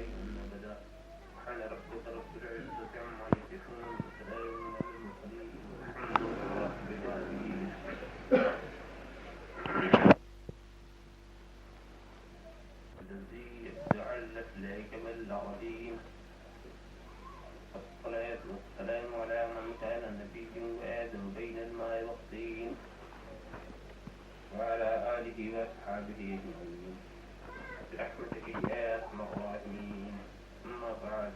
شيء أبدا. سبحان ربك رب العزة عما يصفون وسلام على المرسلين والحمد لله رب العالمين. الذي جعل لك بالعظيم. الصلاة والسلام على من كان نبي وآدم بين الماء والطين وعلى آله وأصحابه أجمعين برحمتك يا أرحم الراحمين. أما بعد،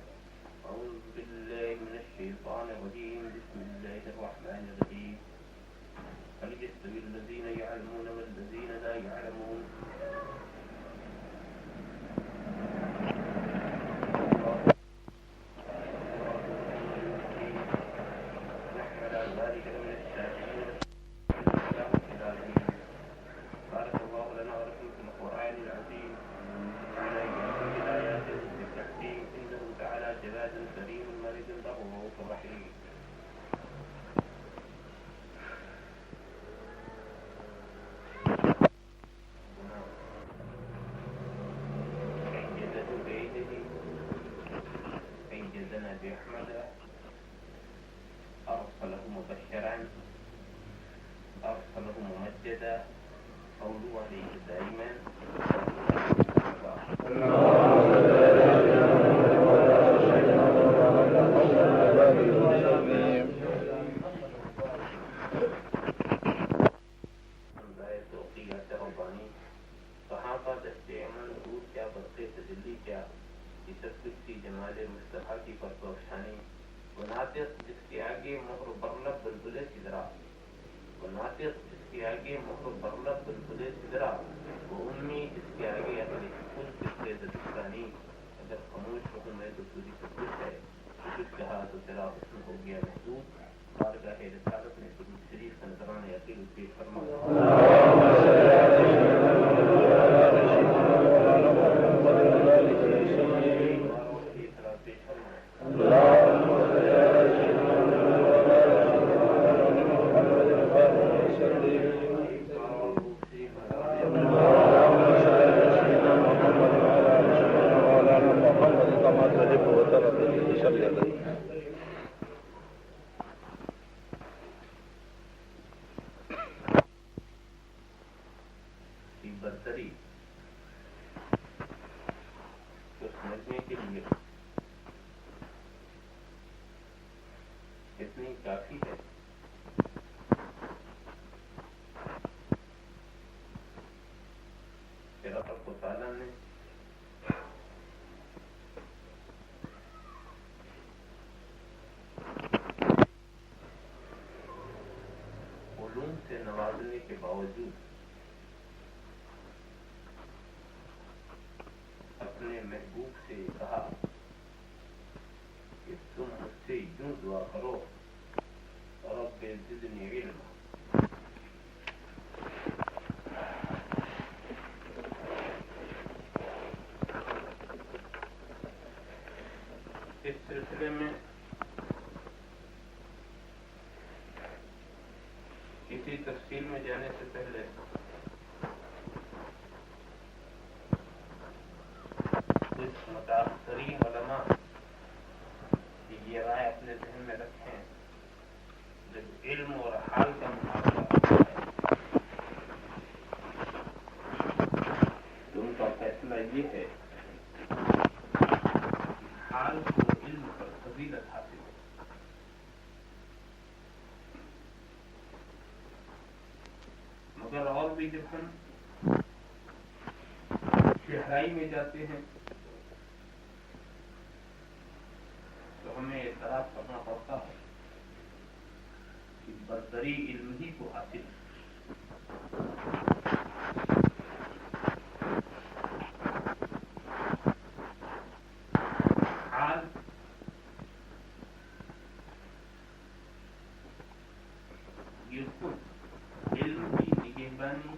أعوذ بالله من الشيطان الرجيم. بسم الله الرحمن الرحيم. هل يستوي الذين يعلمون والذين لا يعلمون؟ بارك الله لنا ولكم في القرآن العظيم وعلى إياكم بالآيات والتحكيم إنه تعالى جواد كريم مريض له رؤوف رحيم. أيده بيده أيدنا بأحمد أرسله مبشرا أرسله ممجدا قولوا عليه دائما. صحابہ دستے عمل عروج کیا برق تجلی کیا یہ سب کچھ تھی جمال مصطفیٰ کی پرتوشانی. وہ ناطق جس کے آگے مہر برلب بلبلے سدرا. وہ ناطق جس کے آگے مہر برلب بلبلے سدرا. وہ امی جس کے آگے اپنے کل قصے زدستانی. اگر خاموش رہوں میں تو پوری سب کچھ ہے. کچھ کہا تو تیرا حسن ہو گیا محدود. بارگاہ رسالت میں درود شریف کا نذرانہ یقین پیش فرمایا. برتری کو سمجھنے کے لیے اتنی کافی ہے کہ رب تعالیٰ نے علوم سے نوازنے کے باوجود اپنے محبوب سے کہا کہ تم مجھ سے یوں دعا کرو رب زدنی علم. اس سلسلے میں کسی تفصیل میں جانے سے پہلے کچھ متاثرین علماء کی یہ رائے اپنے ذہن میں رکھیں. جب علم اور حال کا مقابلہ ہوتا ہے تو ان کا فیصلہ یہ ہے کہ حال کو علم پر فضیلت حاصل ہے. مگر اور بھی جب ہم گہرائی میں جاتے ہیں تو ہمیں اعتراف کرنا پڑتا ہے کہ برتری علم ہی کو حاصل ہے. حال یہ خود علم کی نگہبانی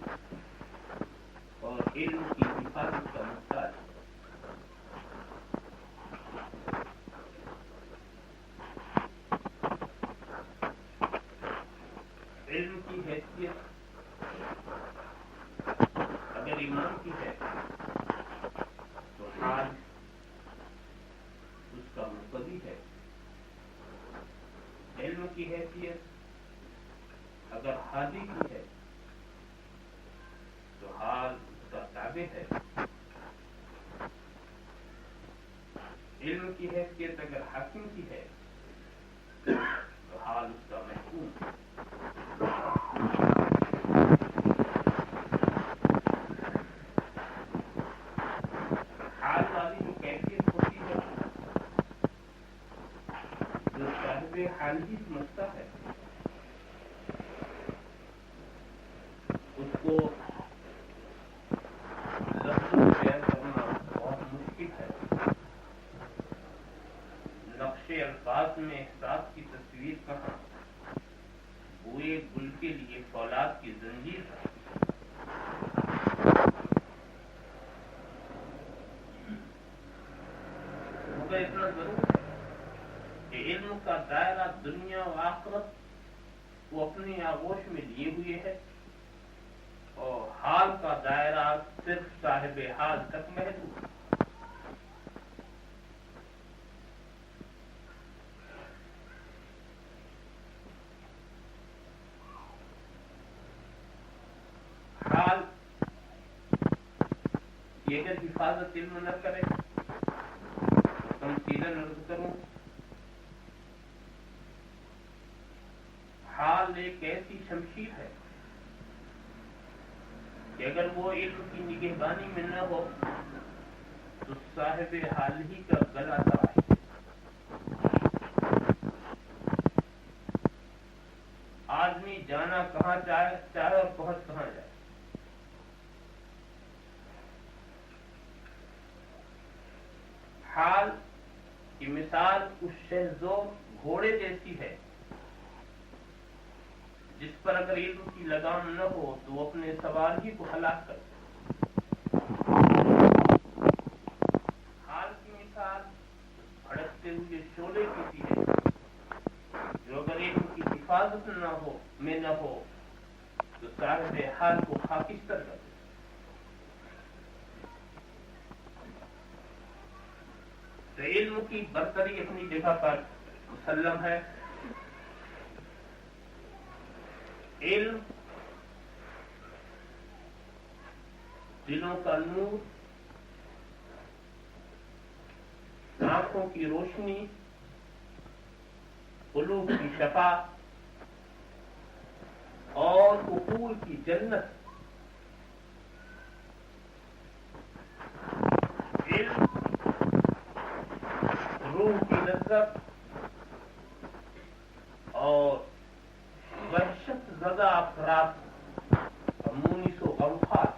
اور علم کی حفاظت کا محتاج. علم کی حیثیت मुक़्तदी है। इल्म की हैसियत अगर हादी की है तो हाल उसका ताबे है। इल्म की हैसियत अगर हाकिम की है तो हाल उसका महकूम। हाल वाली जो कैफियत होती है जो साहिब हाल ही समझता है उसको लफ्ज़ों में बयान करना बहुत मुश्किल है। नक्शे अल्फाज में एहसास की तस्वीर कहाँ, बुए गुल के लिए फौलाद की जंजीर है। मगर इतना जरूर है कि इल्म का दायरा दुनिया और आखिरत को अपनी आगोश में लिए हुए है और हाल का दायरा सिर्फ साहिब हाल तक महदूद है। हाल की अगर हिफाजत इल्म न करे तमसीलन अर्ज करूं, हाल एक ऐसी शमशीर है कि अगर वो इल्म की निगहबानी में न हो तो साहिब हाल ही का गला तराश। आदमी जाना कहाँ चाहे और पहुंच कहाँ जाए। हाल की मिसाल उस शहज़ोर घोड़े जैसी है जिस पर अगर इल्म की लगाम न हो तो वो अपने सवार ही को हलाक कर। हाल की मिसाल भड़कते हुए शोले की सी है जो अगर इल्म की हिफाजत न हो तो साहिब हाल को खाकिस्तर कर। तो इल्म की बरतरी अपनी जगह पर मुसल्लम है। इल्म दिलों का नूर, आंखों की रोशनी, कुलूब की शफा और उकूल की जन्नत। इल्म रूह की लज्जत और वहशत ज़दा अफराद और मुनीसो गमखार।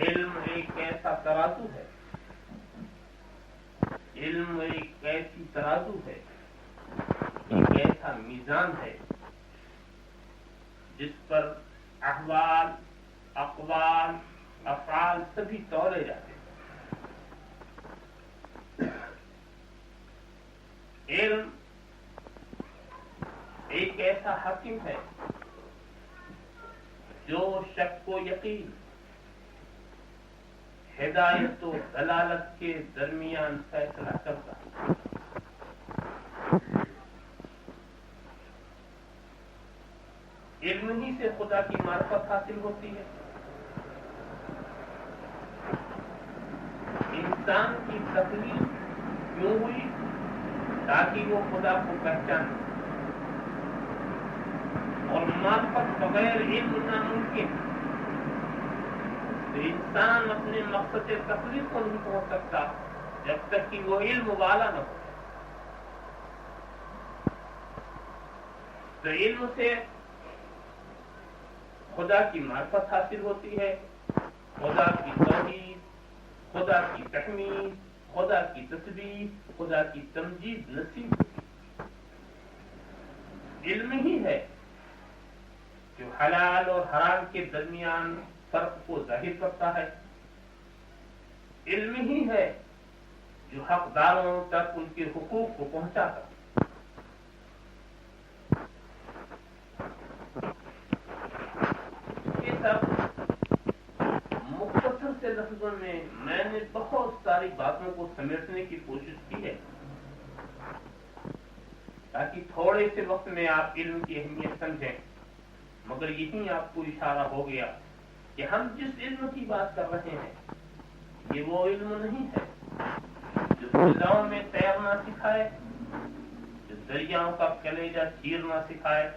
इल्म एक ऐसा तराजू है, इल्म एक ऐसी तराजू है, एक ऐसा मीज़ान है जिस पर अहवाल, अक़वाल, अफ़आल सभी तौले जाते हैं। इल्म एक ऐसा हाकिम है जो शक को यकीन, हिदायत और दलालत के दरमियान फैसला करता है। इल्म ही से खुदा की मार्फत हासिल होती है। इंसान की तकलीफ क्यों हुई? ताकि वो खुदा को पहचाने और मार्फत बगैर इल्म नामुमकिन। तो इंसान अपने मकसद तकलीफ को नहीं पहुंच सकता जब तक कि वो इल्म वाला न हो। तो इल्म से खुदा की मार्फत हासिल होती है, खुदा की तौहीद, खुदा की तहमीद, खुदा की तस्बीह, खुदा की तमजीद नसीब होती है। इल्म ही है जो हलाल और हराम के दरमियान फर्क को जाहिर करता है। इल्म ही है जो हकदारों तक उनके हुकूक को पहुंचाता है। ये सब मुख्तसर से लफ्ज जज्बे में मैंने बहुत सारी बातों को समेटने की कोशिश की है ताकि थोड़े से वक्त में आप इल्म की अहमियत समझें, मगर यही आपको इशारा हो गया कि हम जिस इल्म की बात कर रहे हैं ये वो इल्म नहीं है जो फिजाओं में तैरना सिखाए, जो दरियाओं का कलेजा चीरना सिखाए,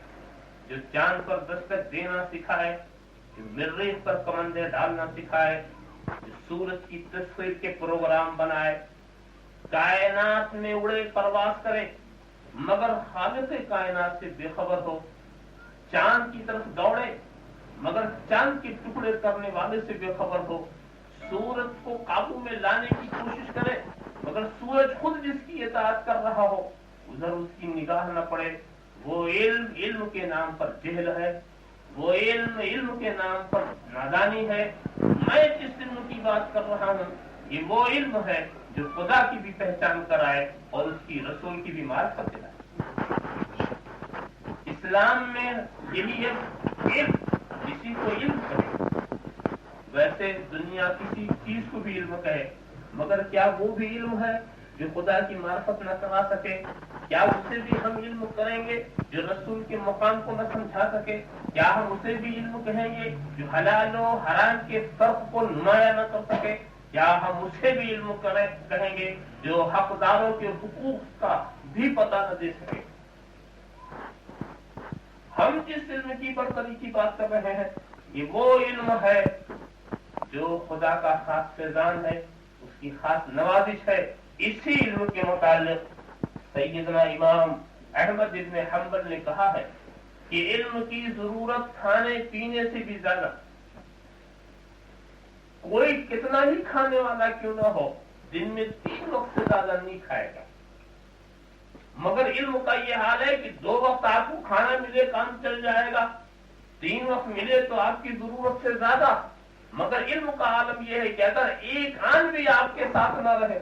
जो चांद पर दस्तक देना सिखाए, जो मरीख पर कमंदे डालना सिखाए, जो सूरज की तस्वीर के प्रोग्राम बनाए, कायनात में उड़े परवास करे मगर खालिक़े कायनात से बेखबर हो, चांद की तरफ दौड़े मगर चांद के टुकड़े करने वाले से बेखबर हो, सूरज को काबू में लाने की कोशिश करे मगर सूरज खुद जिसकी इताअत कर रहा हो उधर उसकी निगाह न पड़े। वो इल्म के नाम पर जहल है, वो इल्म के नाम पर नादानी है। मैं जिस इल्म की बात कर रहा हूँ ये वो इल्म है जो खुदा की भी पहचान कराए और उसकी रसूल की भी मार्फत दिलाए। इस्लाम में यही है किसी को इल्म कहे, वैसे दुनिया किसी चीज को भी इल्म कहे, मगर क्या वो भी इल्म है जो खुदा की मार्फत न करा सके? क्या उससे भी हम इल्म करेंगे जो रसूल के मकाम को न समझा सके? क्या हम उसे भी इल्म कहेंगे जो हलाल और हराम के फर्क को नुमाया न कर सके? क्या हम उसे भी इल्म कहेंगे जो हकदारों के हुकूक का भी पता न दे सके? हम जिस इल्म की बरतरी की बात कर रहे हैं ये वो इल्म है जो खुदा का खास फैजान है, उसकी खास नवाजिश है। इसी इल्म के मुतालिक सैयदना इमाम अहमद इब्न हंबल ने कहा है कि इल्म की जरूरत खाने पीने से भी ज्यादा, कोई कितना ही खाने वाला क्यों ना हो दिन में 3 वक्त से ज्यादा नहीं खाएगा, मगर इल्म का ये हाल है कि 2 वक्त आपको खाना मिले काम चल जाएगा, 3 वक्त मिले तो आपकी जरूरत से ज्यादा। मगर इल्म का आलम यह है कि अगर एक आन भी आपके साथ ना रहे,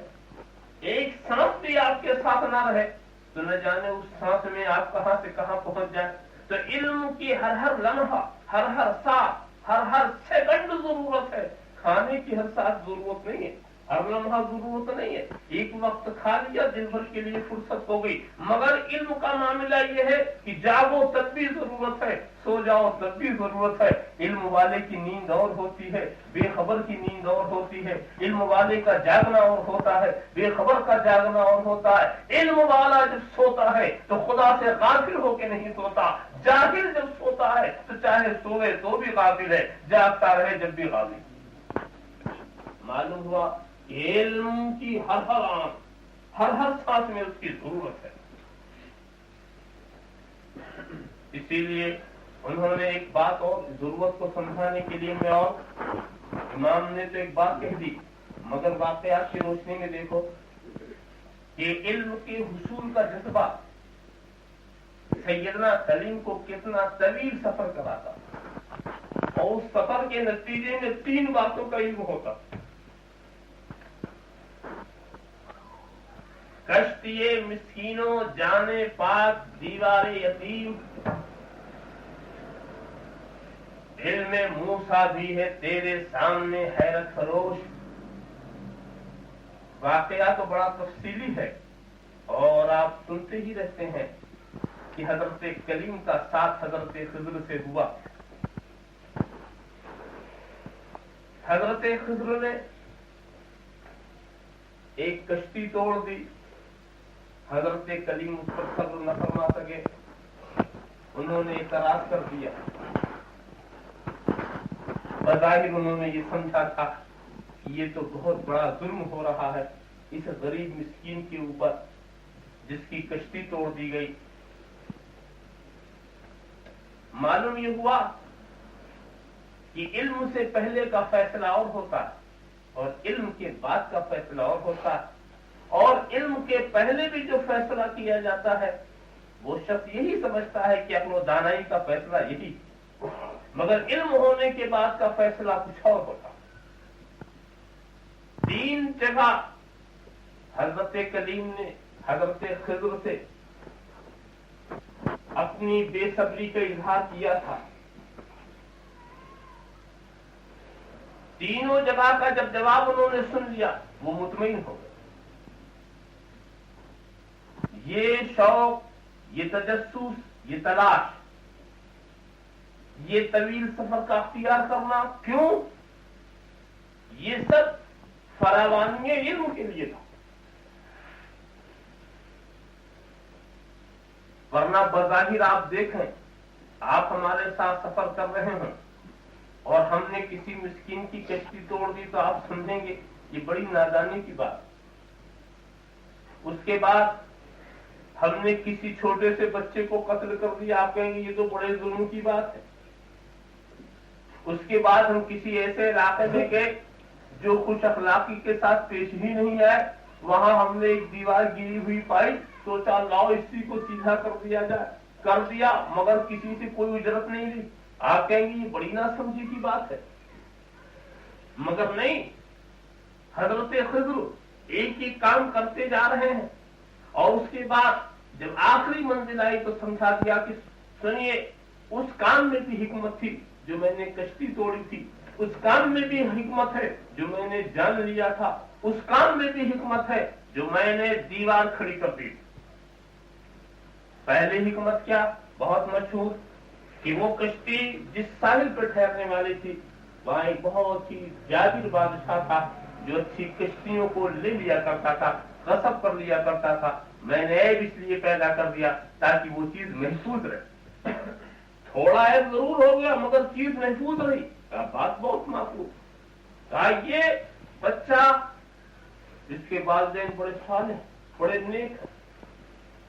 एक सांस भी आपके साथ ना रहे, तो न जाने उस सांस में आप कहां से कहां पहुंच जाए। तो इल्म की हर लम्हा, हर सांस, हर सेकंड जरूरत है। खाने की हर सांस जरूरत नहीं है, हर लम्हा जरूरत नहीं है। एक वक्त खा लिया, दिन भर के लिए फुर्सत हो गई। मगर इल्म का मामला यह है कि जागो तब भी जरूरत है, सो जाओ तब भी जरूरत है। इल्म वाले की नींद और होती है, बेखबर की नींद और होती है। इल्म वाले का जागना और होता है, बेखबर का जागना और होता है। इल्म वाला जब सोता है तो खुदा से गाफिल होके नहीं सोता। जाहिल जब सोता है तो चाहे सोए तो भी गाफिल है, जागता रहे जब भी गाफिल। मालूम हुआ इल्म की हर सांस में उसकी जरूरत है। इसीलिए उन्होंने एक बात और जरूरत को समझाने के लिए में, और इमाम ने तो एक बात कह दी, मगर वाकयात की रोशनी में देखो कि इल्म के हुसूल का जज्बा सैयदना सलीम को कितना तवील सफर कराता और उस सफर के नतीजे में 3 बातों का इल्म होता। कश्तिये मिस्कीनों जाने पाक दीवारे यतीम, इल्मे मूसा भी है तेरे सामने हैरत फरोश। वाकया तो बड़ा तफसीली है और आप सुनते ही रहते हैं कि हजरत कलीम का साथ हजरत खिज्र से हुआ। हजरत खिज्र ने एक कश्ती तोड़ दी, हजरत कलीम उस पर सब्र न फरमा सके, उन्होंने इतराज कर दिया। बज़ाहिर उन्होंने ये समझा था कि ये तो बहुत बड़ा जुल्म हो रहा है इस गरीब मिस्कीन के ऊपर जिसकी कश्ती तोड़ दी गई। मालूम ये हुआ कि इल्म से पहले का फैसला और होता है और इल्म के बाद का फैसला और होता है, और इल्म के पहले भी जो फैसला किया जाता है वो शख्स यही समझता है कि अपनो दानाई का फैसला यही, मगर इल्म होने के बाद का फैसला कुछ और होता। 3 जगह हजरत कलीम ने हजरत खिज्र से अपनी बेसब्री का इजहार किया था। तीनों जगह का जब जवाब उन्होंने सुन लिया वो मुतमईन हो गए। ये शौक, ये तजस्सुस, ये तलाश, ये तवील सफर का अख्तियार करना, क्यों? ये सब फरावानी इल्म के लिए था। वरना बज़ाहिर आप देखें, आप हमारे साथ सफर कर रहे हैं और हमने किसी मिस्कीन की कश्ती तोड़ दी तो आप समझेंगे ये बड़ी नादानी की बात। उसके बाद हमने किसी छोटे से बच्चे को कत्ल कर दिया, आप कहेंगे ये तो बड़े जुल्म की बात है। उसके बाद हम किसी ऐसे इलाके में गए जो खुश अखलाकी के साथ पेश ही नहीं आए, वहां हमने एक दीवार गिरी हुई पाई, सोचा लाओ इसी को सीधा कर दिया जाए, कर दिया, मगर किसी से कोई उजरत नहीं ली। आप कहेंगे ये बड़ी नासमझी की बात है, मगर नहीं, हजरत खिज़्र एक ही काम करते जा रहे हैं और उसके बाद जब आखिरी मंजिल आई तो समझा दिया कि सुनिए, उस काम में भी हिकमत थी जो मैंने कश्ती तोड़ी थी, उस काम में भी हिकमत है जो मैंने जान लिया था, उस काम में भी हिकमत है जो मैंने दीवार खड़ी कर दी। पहले हिकमत क्या? बहुत मशहूर कि वो कश्ती जिस साहिल पर ठहरने वाली थी वहां एक बहुत ही जाबिर बादशाह था जो अच्छी कश्तियों को ले लिया करता था, गसब कर लिया करता था। मैंने ऐब इसलिए पैदा कर दिया ताकि वो चीज महफूज रहे। थोड़ा ऐब जरूर हो गया मगर चीज महफूज रही। बात बहुत माकूल। ये बच्चा, इसके वालिदैन बड़े साले, बड़े नेक,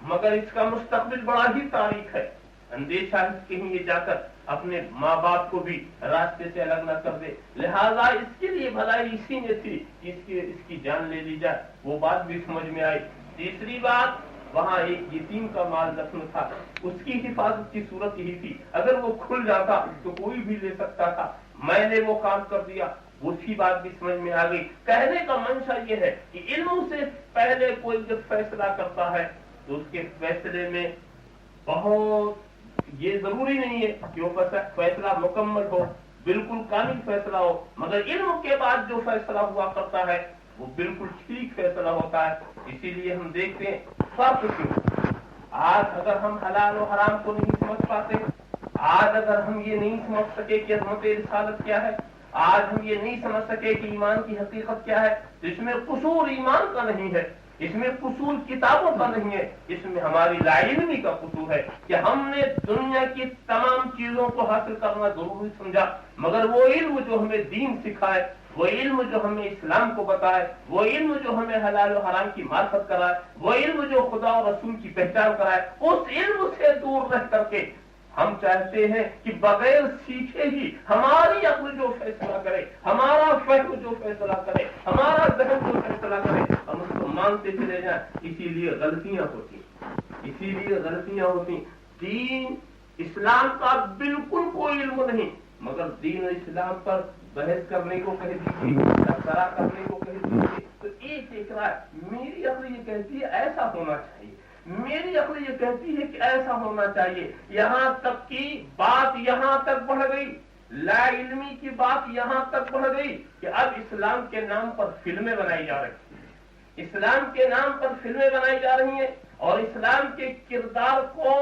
मगर इसका मुस्तकबिल बड़ा ही तारीख है। अंदेशा है कहीं ये जाकर अपने माँ बाप को भी रास्ते से अलग न कर दे, लिहाजा इसके लिए भलाई इसी ने थी कि इसकी जान ले ली जाए। वो बात भी समझ में आई। तीसरी बात, वहां एक यतीम का माल दफन था, उसकी हिफाजत की सूरत यही थी, अगर वो खुल जाता तो कोई भी ले सकता था। मैंने वो काम कर दिया, उसकी बात भी समझ में आ गई। कहने का मंशा ये है कि इल्म से पहले कोई जब फैसला करता है तो उसके फैसले में बहुत, ये जरूरी नहीं है कि वो फैसला मुकम्मल हो, बिल्कुल कामिल फैसला हो, मगर इल्म के बाद जो फैसला हुआ करता है वो बिल्कुल ठीक फैसला होता है। इसीलिए हम देखते हैं फर्क क्यों। आज अगर हम हलाल और हराम को नहीं समझ पाते, आज अगर हम ये नहीं समझ सके कि अज़मत रिसालत क्या है, आज हम ये नहीं समझ सके कि ईमान की हकीकत क्या है, तो इसमें कसूर ईमान का नहीं है, इसमें कसूर किताबों का नहीं है, इसमें हमारी लाइल्मी का कसूर है कि हमने दुनिया की तमाम चीजों को हासिल करना जरूरी समझा, मगर वो इल्म जो हमें दीन सिखाए, वो इल्म जो हमें इस्लाम को बताए, वो इल्म जो हमें हलाल और हराम की मार्फत कराए, वो इल्म जो खुदा और रसूल की पहचान कराए, उस इल्म से दूर रह करके हम चाहते हैं कि बगैर सीखे ही हमारी अक्ल जो फैसला करे, हमारा फहम जो फैसला करे, हमारा ज़हन जो फैसला करे, हम उसको मानते चले जाए। इसीलिए गलतियां होती। दीन इस्लाम का बिल्कुल कोई इल्म नहीं, मगर दीन इस्लाम पर बहस करने को कह दीजिए, तबसरा करने को कह दीजिए, तो एक राय, मेरी अक्ल ये कहती है ऐसा होना चाहिए, मेरी अक्ल ये कहती है कि ऐसा होना चाहिए। यहां तक की बात यहां तक बढ़ गई, ला इल्मी की बात यहां तक बढ़ गई कि अब इस्लाम के नाम पर फिल्में बनाई जा रही हैं, इस्लाम के नाम पर फिल्में बनाई जा रही हैं और इस्लाम के किरदार को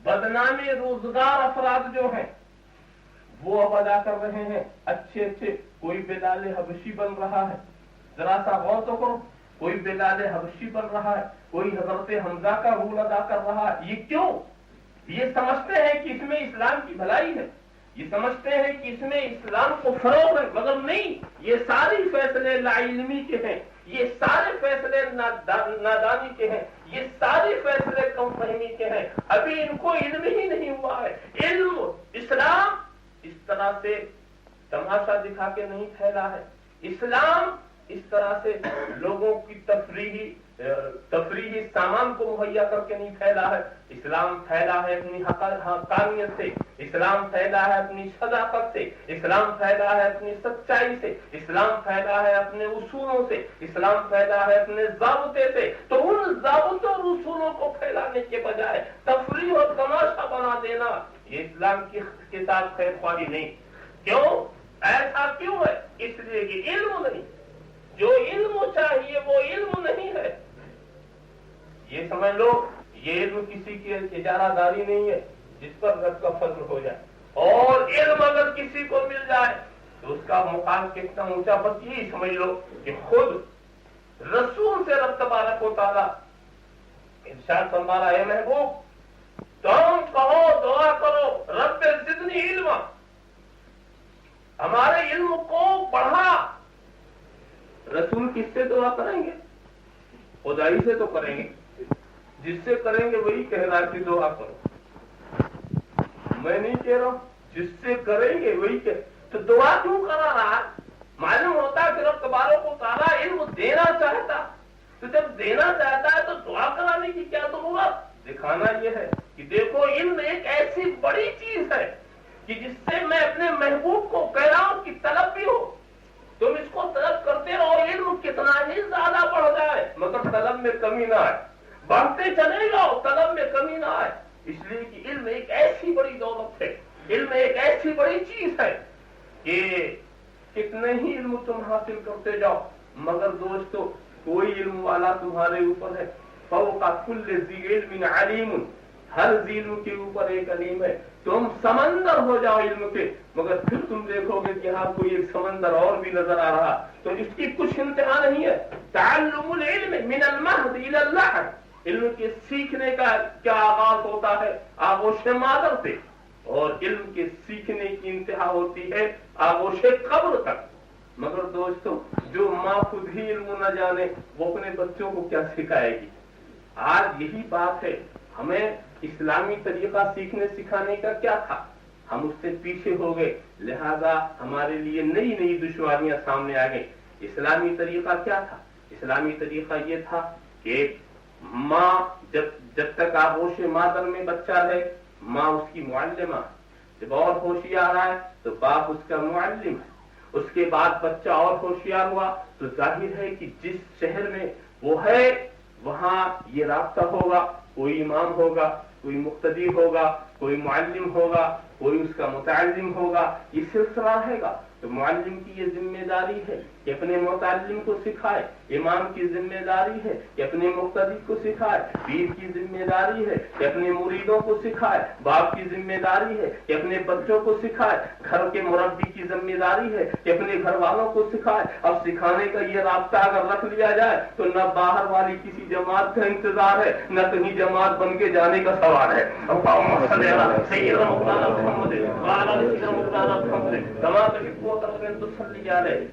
बदनामे रोजगार अफराद जो हैं वो अब अदा कर रहे हैं। अच्छे कोई बिलाल हबशी बन रहा है, जरा सा गौर तो करो, कोई बिलाल हबशी बन रहा है, कोई हजरत हमजा का रोल अदा कर रहा है। ये क्यों? ये समझते हैं कि इसमें इस्लाम की भलाई है, ये समझते हैं कि इसमें इस्लाम को फरोग है, मगर नहीं, ये सारी फैसले लाइल्मी के हैं, ये सारे फैसले नादानी के हैं, ये सारे फैसले कम फहमी के हैं। अभी इनको इल्म ही नहीं हुआ है। इल्म इस्लाम इस तरह से तमाशा दिखा के नहीं फैला है, इस्लाम इस तरह से लोगों की तफरीही सामान को मुहैया करके नहीं फैला है। इस्लाम फैला है अपनी हकानियत से, इस्लाम फैला है अपनी सदाकत से, इस्लाम फैला है अपनी सच्चाई से, इस्लाम फैला है अपने उसूलों से, इस्लाम फैला है अपने ज़ाबते से। तो उन ज़ाबतों और उसूलों को फैलाने के बजाय तफरीह और तमाशा बना देना, ये इस्लाम के साथ खैर ख्वाही नहीं। क्यों? ऐसा क्यों है? इसलिए कि इल्म नहीं, जो इल्म चाहिए वो इल्म नहीं है। ये समझ लो, ये इल्म किसी की इजारादारी नहीं है जिस पर रब का फजल हो जाए। और इल्म अगर किसी को मिल जाए तो उसका मुकाम कितना ऊंचा, बस यही समझ लो कि खुद रसूल से रब तबारक व तआला इरशाद फरमा रहा है, महबूब तुम कहो, दुआ करो, रब ज़िदनी इल्मा, हमारे इल्म को बढ़ा। रसूल किससे दुआ करेंगे? खुदाई से तो करेंगे, जिससे करेंगे वही कह रहा कि दुआ करो। मैं नहीं कह रहा हूं, जिससे करेंगे वही कह, तो दुआ क्यों करा रहा? मालूम होता कि रब तबारक व तआला इल्म देना चाहता, तो जब देना चाहता है तो दुआ कराने की क्या जरूरत? दिखाना यह है कि देखो इल्म एक ऐसी बड़ी चीज है कि जिससे मैं अपने महबूब को कह रहा हूं कि तलब भी हो, तुम इसको तलब करते रहो, इल्म कितना ही ज्यादा बढ़ जाए मगर तलब में कमी ना आए, बढ़ते चले जाओ, तलब में कमी ना आए। इसलिए कि इल्म एक ऐसी बड़ी दौलत है, इल्म एक ऐसी बड़ी चीज है कि कितने ही इल्म तुम हासिल करते जाओ मगर दोस्तों कोई इल्म वाला तुम्हारे ऊपर है, फौका कुल्ले ज़ी इल्मिन अलीम, हर इल्म के ऊपर एक अलीम है। तुम समंदर हो जाओ इल्म के मगर फिर तुम देखोगे कि यहाँ कोई एक समंदर और भी नजर आ रहा, तो इसकी कुछ इंतहा नहीं है। तअल्लुमुल इल्म मिनल महद इलल लहद, इल्म के सीखने का क्या आगाज होता है? आगोश मादर से, और इल्म के सीखने की इंतहा होती है आगोश कब्र तक। मगर दोस्तों जो माँ खुद ही इल्म न जाने वो अपने बच्चों को क्या सिखाएगी? आज यही बात है, हमें इस्लामी तरीका सीखने सिखाने का क्या था, हम उससे पीछे हो गए, लिहाजा हमारे लिए नई नई दुश्वारियां सामने आ गई। इस्लामी तरीका क्या था? इस्लामी तरीका ये था कि माँ जब तक आगोश मादर में बच्चा रहे माँ उसकी मुअल्लिमा, जब और होशियार आए तो बाप उसका मुअल्लिम है, उसके बाद बच्चा और होशियार हुआ तो जाहिर है कि जिस शहर में वो है वहां ये रास्ता होगा, कोई इमाम होगा, कोई मुक्तदी होगा, कोई मुअल्लिम होगा, कोई उसका मुतअल्लिम होगा, ये सिलसिला रहेगा। तो मुअल्लिम की ये जिम्मेदारी है कि अपने मुतअल्लिम को सिखाए, इमाम की जिम्मेदारी है कि अपने मुक्तदी को सिखाए, पीर की जिम्मेदारी है कि अपने मुरीदों को सिखाए, बाप की जिम्मेदारी है कि अपने बच्चों को सिखाए, घर के मुरब्बी की जिम्मेदारी है कि अपने घर वालों को सिखाए। अब सिखाने का ये रास्ता अगर रख लिया जाए तो न बाहर वाली किसी जमात का इंतजार है, न कहीं जमात बन के जाने का सवाल है।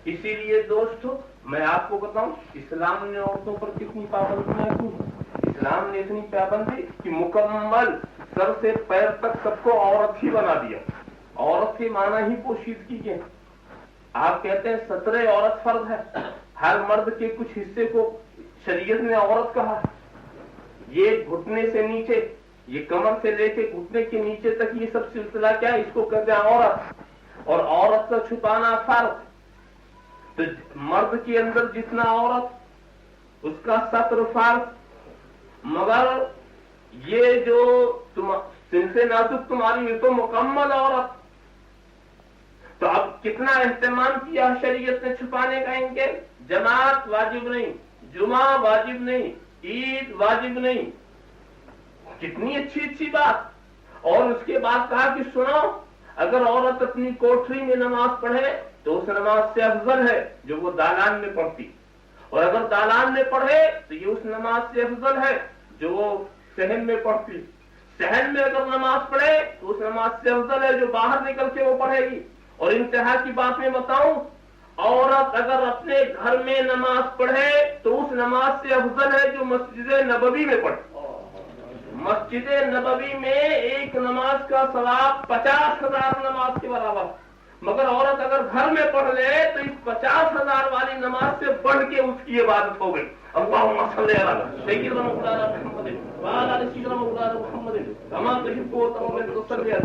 इसीलिए दोस्तों मैं आपको बताऊं, इस्लाम ने औरतों पर कितनी पाबंदियां की। इस्लाम ने इतनी पाबंदी कि मुकम्मल सर से पैर तक सबको औरत ही बना दिया। औरत के माना ही पोशीदगी के। आप कहते हैं 17 औरत फर्ज है, हर मर्द के कुछ हिस्से को शरीयत ने औरत कहा। ये घुटने से नीचे, ये कमर से लेके घुटने के नीचे तक ये सब सिलसिला क्या है, इसको कहते हैं औरत। और औरत का छुपाना फर्ज। तो मर्द के अंदर जितना औरत उसका सत्र फर्ज, मगर ये जो तुम सिनसे नाजुक तुम्हारी ये तो मुकम्मल औरत। तो अब कितना एहतमाम किया शरीयत ने छुपाने का इनके। जमात वाजिब नहीं, जुमा वाजिब नहीं, ईद वाजिब नहीं, कितनी अच्छी अच्छी बात। और उसके बाद कहा कि सुनो, अगर औरत अपनी कोठरी में नमाज पढ़े तो उस नमाज से अफजल है जो वो दालान में पढ़ती, और अगर दालान में पढ़े तो ये उस नमाज से अफजल है जो वो सहन में पढ़ती। सहन में अगर नमाज पढ़े तो उस नमाज से अफजल है जो बाहर निकल के वो पढ़ेगी। और इंतहा की बात में बताऊं, औरत अगर अपने घर में नमाज पढ़े तो उस नमाज से अफजल है जो मस्जिद नबवी में पढ़े। मस्जिद नबवी में एक नमाज का सवाब 50,000 नमाज के बराबर। मगर औरत अगर घर में पढ़ ले तो इस 50,000 वाली नमाज से बढ़ के उसकी इबादत हो गई।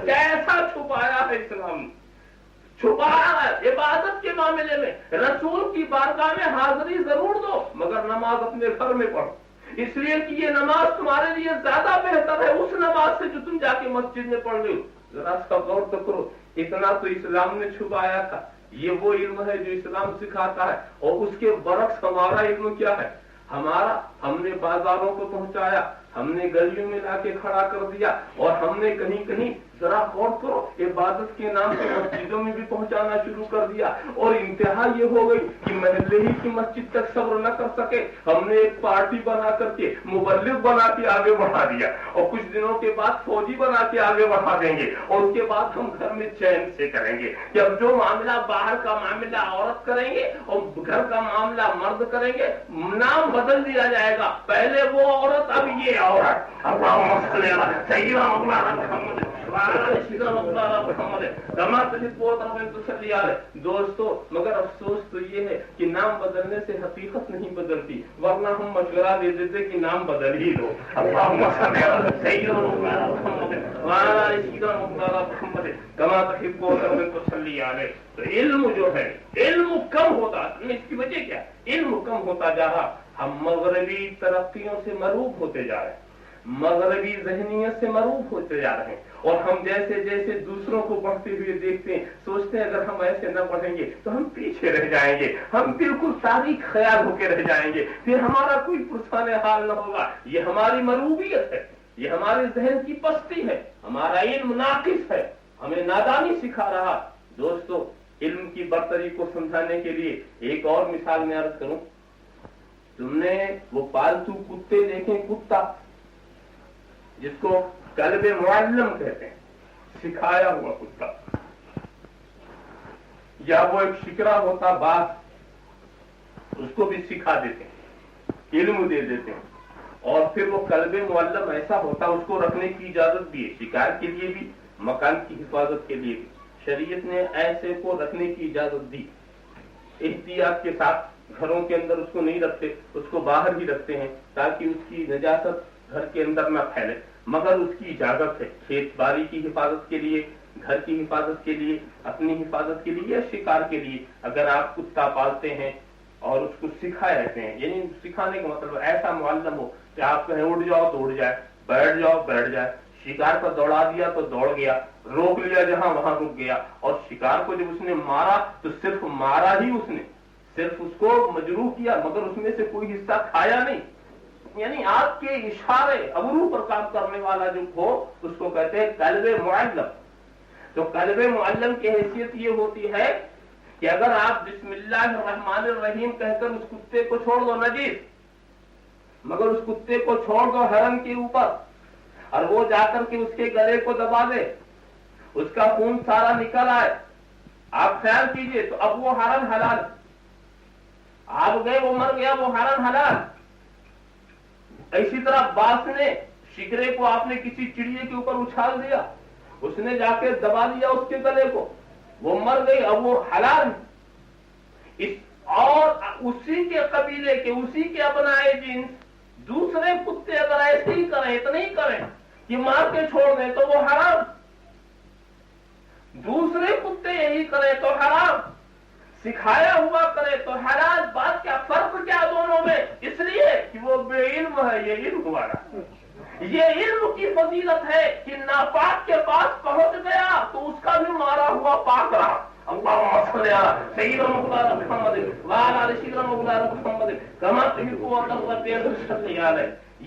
कैसा छुपाया है इस्लाम, छुपाया है इबादत के मामले में। रसूल की बारगाह में हाजिरी जरूर दो मगर नमाज अपने घर में पढ़ो, इसलिए कि ये नमाज तुम्हारे लिए ज्यादा बेहतर है उस नमाज से जो तुम जाके मस्जिद में पढ़ रहे हो। जरा इसका गौर तो करो, इतना तो इस्लाम ने छुपाया था ये वो इल्म है जो इस्लाम सिखाता है। और उसके बरक्स हमारा इल्म क्या है? हमने बाजारों को पहुंचाया, हमने गलियों में लाके खड़ा कर दिया, और हमने कहीं कहीं जरा गौर करो इबादत के नाम से मस्जिदों में भी पहुंचाना शुरू कर दिया। और इंतहा ये हो गई कि महल्ले ही की मस्जिद तक सब्र न कर सके, हमने एक पार्टी बना करके मुबल्लिग बना के आगे बढ़ा दिया, और कुछ दिनों के बाद फौजी बना के आगे बढ़ा देंगे, और उसके बाद हम घर में चैन से करेंगे कि अब जो मामला बाहर का मामला औरत करेंगे और घर का मामला मर्द करेंगे, नाम बदल दिया जाएगा, पहले वो औरत अब ये औरत। दोस्तों, मगर अफसोस तो ये है कि नाम बदलने से हकीकत नहीं बदलती, वरना हम मशवरा दे देते कि नाम बदल ही दो। तो इल्म जो है, इल्म कम होता, इसकी वजह क्या? इल्म कम होता जा रहा, हम मगरबी तरक्कियों से मरूब होते जा रहे हैं, मगरबी ज़हनियत से मरूब होते जा रहे हैं, और हम जैसे जैसे दूसरों को बढ़ते हुए देखते हैं, सोचते हैं अगर हम ऐसे न बढ़ेंगे तो हम पीछे रह जाएंगे, हम बिल्कुल तारीख ख्याल होकर रह जाएंगे, फिर हमारा कोई पुरसाने हाल न होगा। ये हमारी मरूबियत है, ये हमारे जहन की पस्ती है, हमारा इल्म नाकिस है, हमें नादानी सिखा रहा। दोस्तों, इल्म की बरतरी को समझाने के लिए एक और मिसाल में अर्ज करूं। तुमने वो पालतू कुत्ते देखे, कुत्ता जिसको कल्बे मुअल्लम कहते हैं, सिखाया हुआ कुत्ता, या वो एक शिकरा होता बास, उसको भी सिखा देते हैं, इल्म दे देते हैं, और फिर वो कल्बे मुअल्लम ऐसा होता, उसको रखने की इजाजत भी है, शिकार के लिए भी, मकान की हिफाजत के लिए भी। शरीयत ने ऐसे को रखने की इजाजत दी, एहतियात के साथ। घरों के अंदर उसको नहीं रखते, उसको बाहर ही रखते हैं ताकि उसकी नजासत घर के अंदर न फैले, मगर उसकी इजाजत है खेत बाड़ी की हिफाजत के लिए, घर की हिफाजत के लिए, अपनी हिफाजत के लिए या शिकार के लिए। अगर आप कुत्ता पालते हैं और उसको सिखाए रहते हैं, यानी सिखाने का मतलब ऐसा मुअल्लम हो कि आप कहें उड़ जाओ तो उड़ जाए, बैठ जाओ बैठ जाए, शिकार पर दौड़ा दिया तो दौड़ गया, रोक लिया जहां वहां रुक गया, और शिकार को जब उसने मारा तो सिर्फ मारा ही उसने, सिर्फ उसको मजरूह किया, मगर उसमें से कोई हिस्सा खाया नहीं। यानी आपके इशारे अबरू पर काम करने वाला जो हो उसको कहते हैं कल्बे मुअल्लम। तो कल्बे मुअल्लम की हैसियत ये होती है कि अगर आप बिस्मिल्लाहिर्रहमानिर्रहीम कहकर उस कुत्ते को छोड़ दो नजीस, मगर उस कुत्ते को छोड़ दो हरम के ऊपर, और वो जाकर के उसके गले को दबा दे, उसका खून सारा निकल आए, आप ख्याल कीजिए, तो अब वो हरम हलाल, आप गए वो मर गया, वो हरम हलाल। इसी तरह बास ने शिकरे को आपने किसी चिड़िए के ऊपर उछाल दिया, उसने जाके दबा दिया उसके गले को, वो मर गई, अब वो हलाल। और उसी के कबीले के, उसी के अपनाए जिन्स दूसरे कुत्ते अगर ऐसे ही करें, इतना ही करें कि मार के छोड़ दें तो वो हराम, दूसरे कुत्ते यही करें तो हराम, सिखाया हुआ करे तो हलाल। बात क्या, फर्क क्या दोनों में? इसलिए कि वो बेइल्म है, ये इल्म हुआ। ये इल्म की फजीलत है कि नापाक के पास पहुंच गया तो उसका भी मारा हुआ पाक रहा।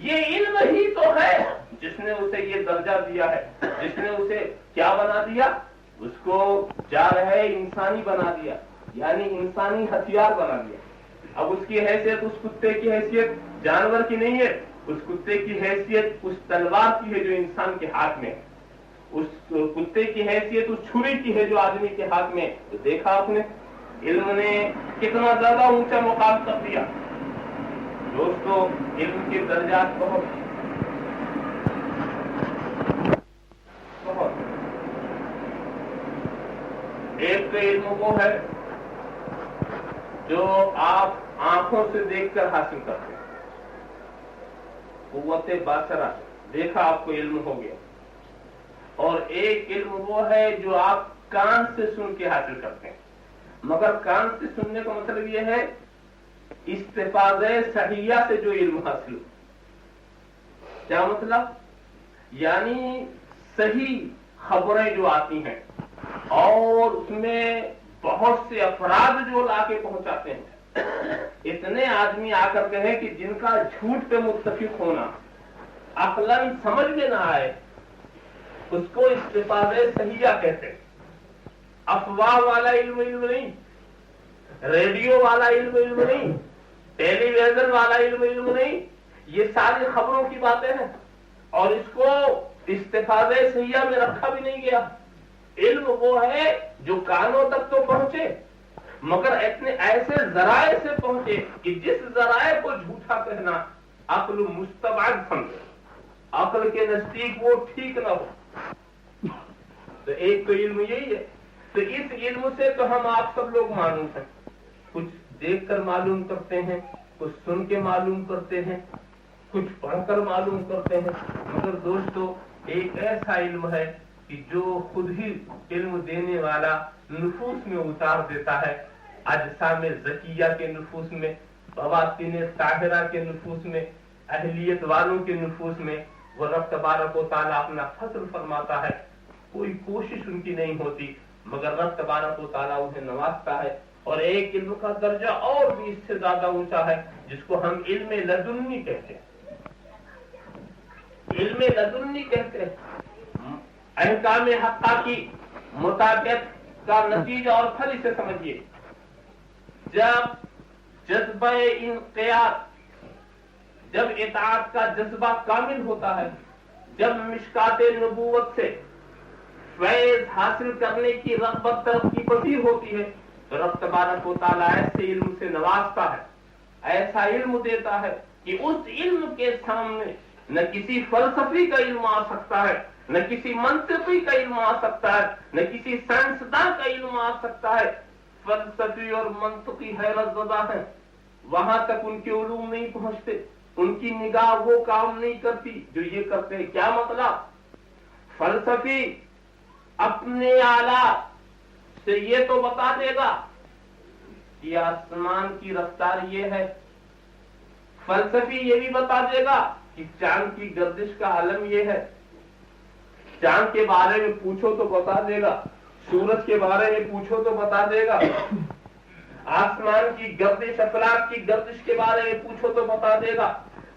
ये इल्म ही तो है जिसने उसे ये दर्जा दिया है, जिसने उसे क्या बना दिया, उसको जा रहे इंसानी बना दिया, यानी इंसानी हथियार बना दिया। अब उसकी हैसियत उस कुत्ते की हैसियत जानवर की नहीं है, उस कुत्ते की हैसियत उस तलवार की है जो इंसान के हाथ में, उस कुत्ते की हैसियत उस छुरी की है जो आदमी के हाथ में। तो देखा आपने इल्म ने कितना ज्यादा ऊंचा मुकाम कर दिया। दोस्तों, इल्म के दर्जात बहुत एक तो इल्म वो है जो आप आंखों से देखकर हासिल करते हैं, कुव्वते बासरा, देखा आपको इल्म हो गया। और एक इल्म वो है जो आप कान से सुन के हासिल करते हैं, मगर कान से सुनने का मतलब ये है इस्तिफादे सहिया से जो इल्म हासिल। क्या मतलब? यानी सही खबरें जो आती हैं और उसमें बहुत से अफराद जो लाके पहुंचाते हैं, इतने आदमी आकर के हैं कि जिनका झूठ पे मुत्तफिक होना अक्लन समझ में ना आए, उसको इस्तिफादे सहिया कहते हैं। अफवाह वाला इल्म नहीं, रेडियो वाला इल्म नहीं, टेलीविजन वाला इल्म नहीं, ये सारी खबरों की बातें हैं और इसको इस्तिफादे सहिया में रखा भी नहीं गया। इल्म वो है जो कानों तक तो पहुंचे मगर इतने ऐसे जराए से पहुंचे कि जिस जराए को झूठा कहना अक्ल मुस्तबाद समझे, अक्ल के नजदीक वो ठीक ना हो। तो एक तो इल्म यही है। तो इस इल्म से तो हम आप सब लोग मालूम हैं, कुछ देखकर मालूम करते हैं, कुछ सुन के मालूम करते हैं, कुछ पढ़कर मालूम करते हैं, मगर दोस्तों एक ऐसा इल्म है कि जो खुद ही इल्म देने वाला नुफूस में उतार देता है, अजसा में ज़किया के नुफूस में, बवातीन ताहिरा के नुफूस में, अहलियत वालों के नुफूस में वो रब तबारक व तआला अपना फजल फरमाता है। कोई कोशिश उनकी नहीं होती मगर रब तबारक व तआला उन्हें नवाजता है। और एक इल्म का दर्जा और भी इससे ज्यादा ऊंचा है जिसको हम इल्म लदुन्नी कहते हैं। इल्म लदुन्नी कहते हैं अहकाम हक्का की मुताबिक का नतीजा और फल इसे समझिए। जब जज्बा इनक़ियाद, जब इताअत का जज्बा कामिल होता है, जब मिशकाते नबूवत से फैज़ हासिल करने की रग़बत तरक्की पसीर होती है तो रब तबारक व तआला ऐसे इल्म से नवाजता है, ऐसा इल्म देता है कि उस इल्म के सामने न किसी फलसफी का इल्म आ सकता है, न किसी मंतिकी का इल्म आ सकता है, न किसी साइंसदान का इल्म आ सकता है। फलसफी और मंतिकी हैरत ज़दा है, वहां तक उनके उलूम नहीं पहुंचते, उनकी निगाह वो काम नहीं करती जो ये करते हैं। क्या मतलब? फलसफी अपने आला से ये तो बता देगा कि आसमान की रफ्तार ये है, फलसफी ये भी बता देगा कि चांद की गर्दिश का आलम ये है। चांद के बारे में पूछो तो बता देगा, सूरज के बारे में पूछो तो बता देगा, आसमान की गर्दिश, अफलाक की गर्दिश के बारे में पूछो तो बता देगा,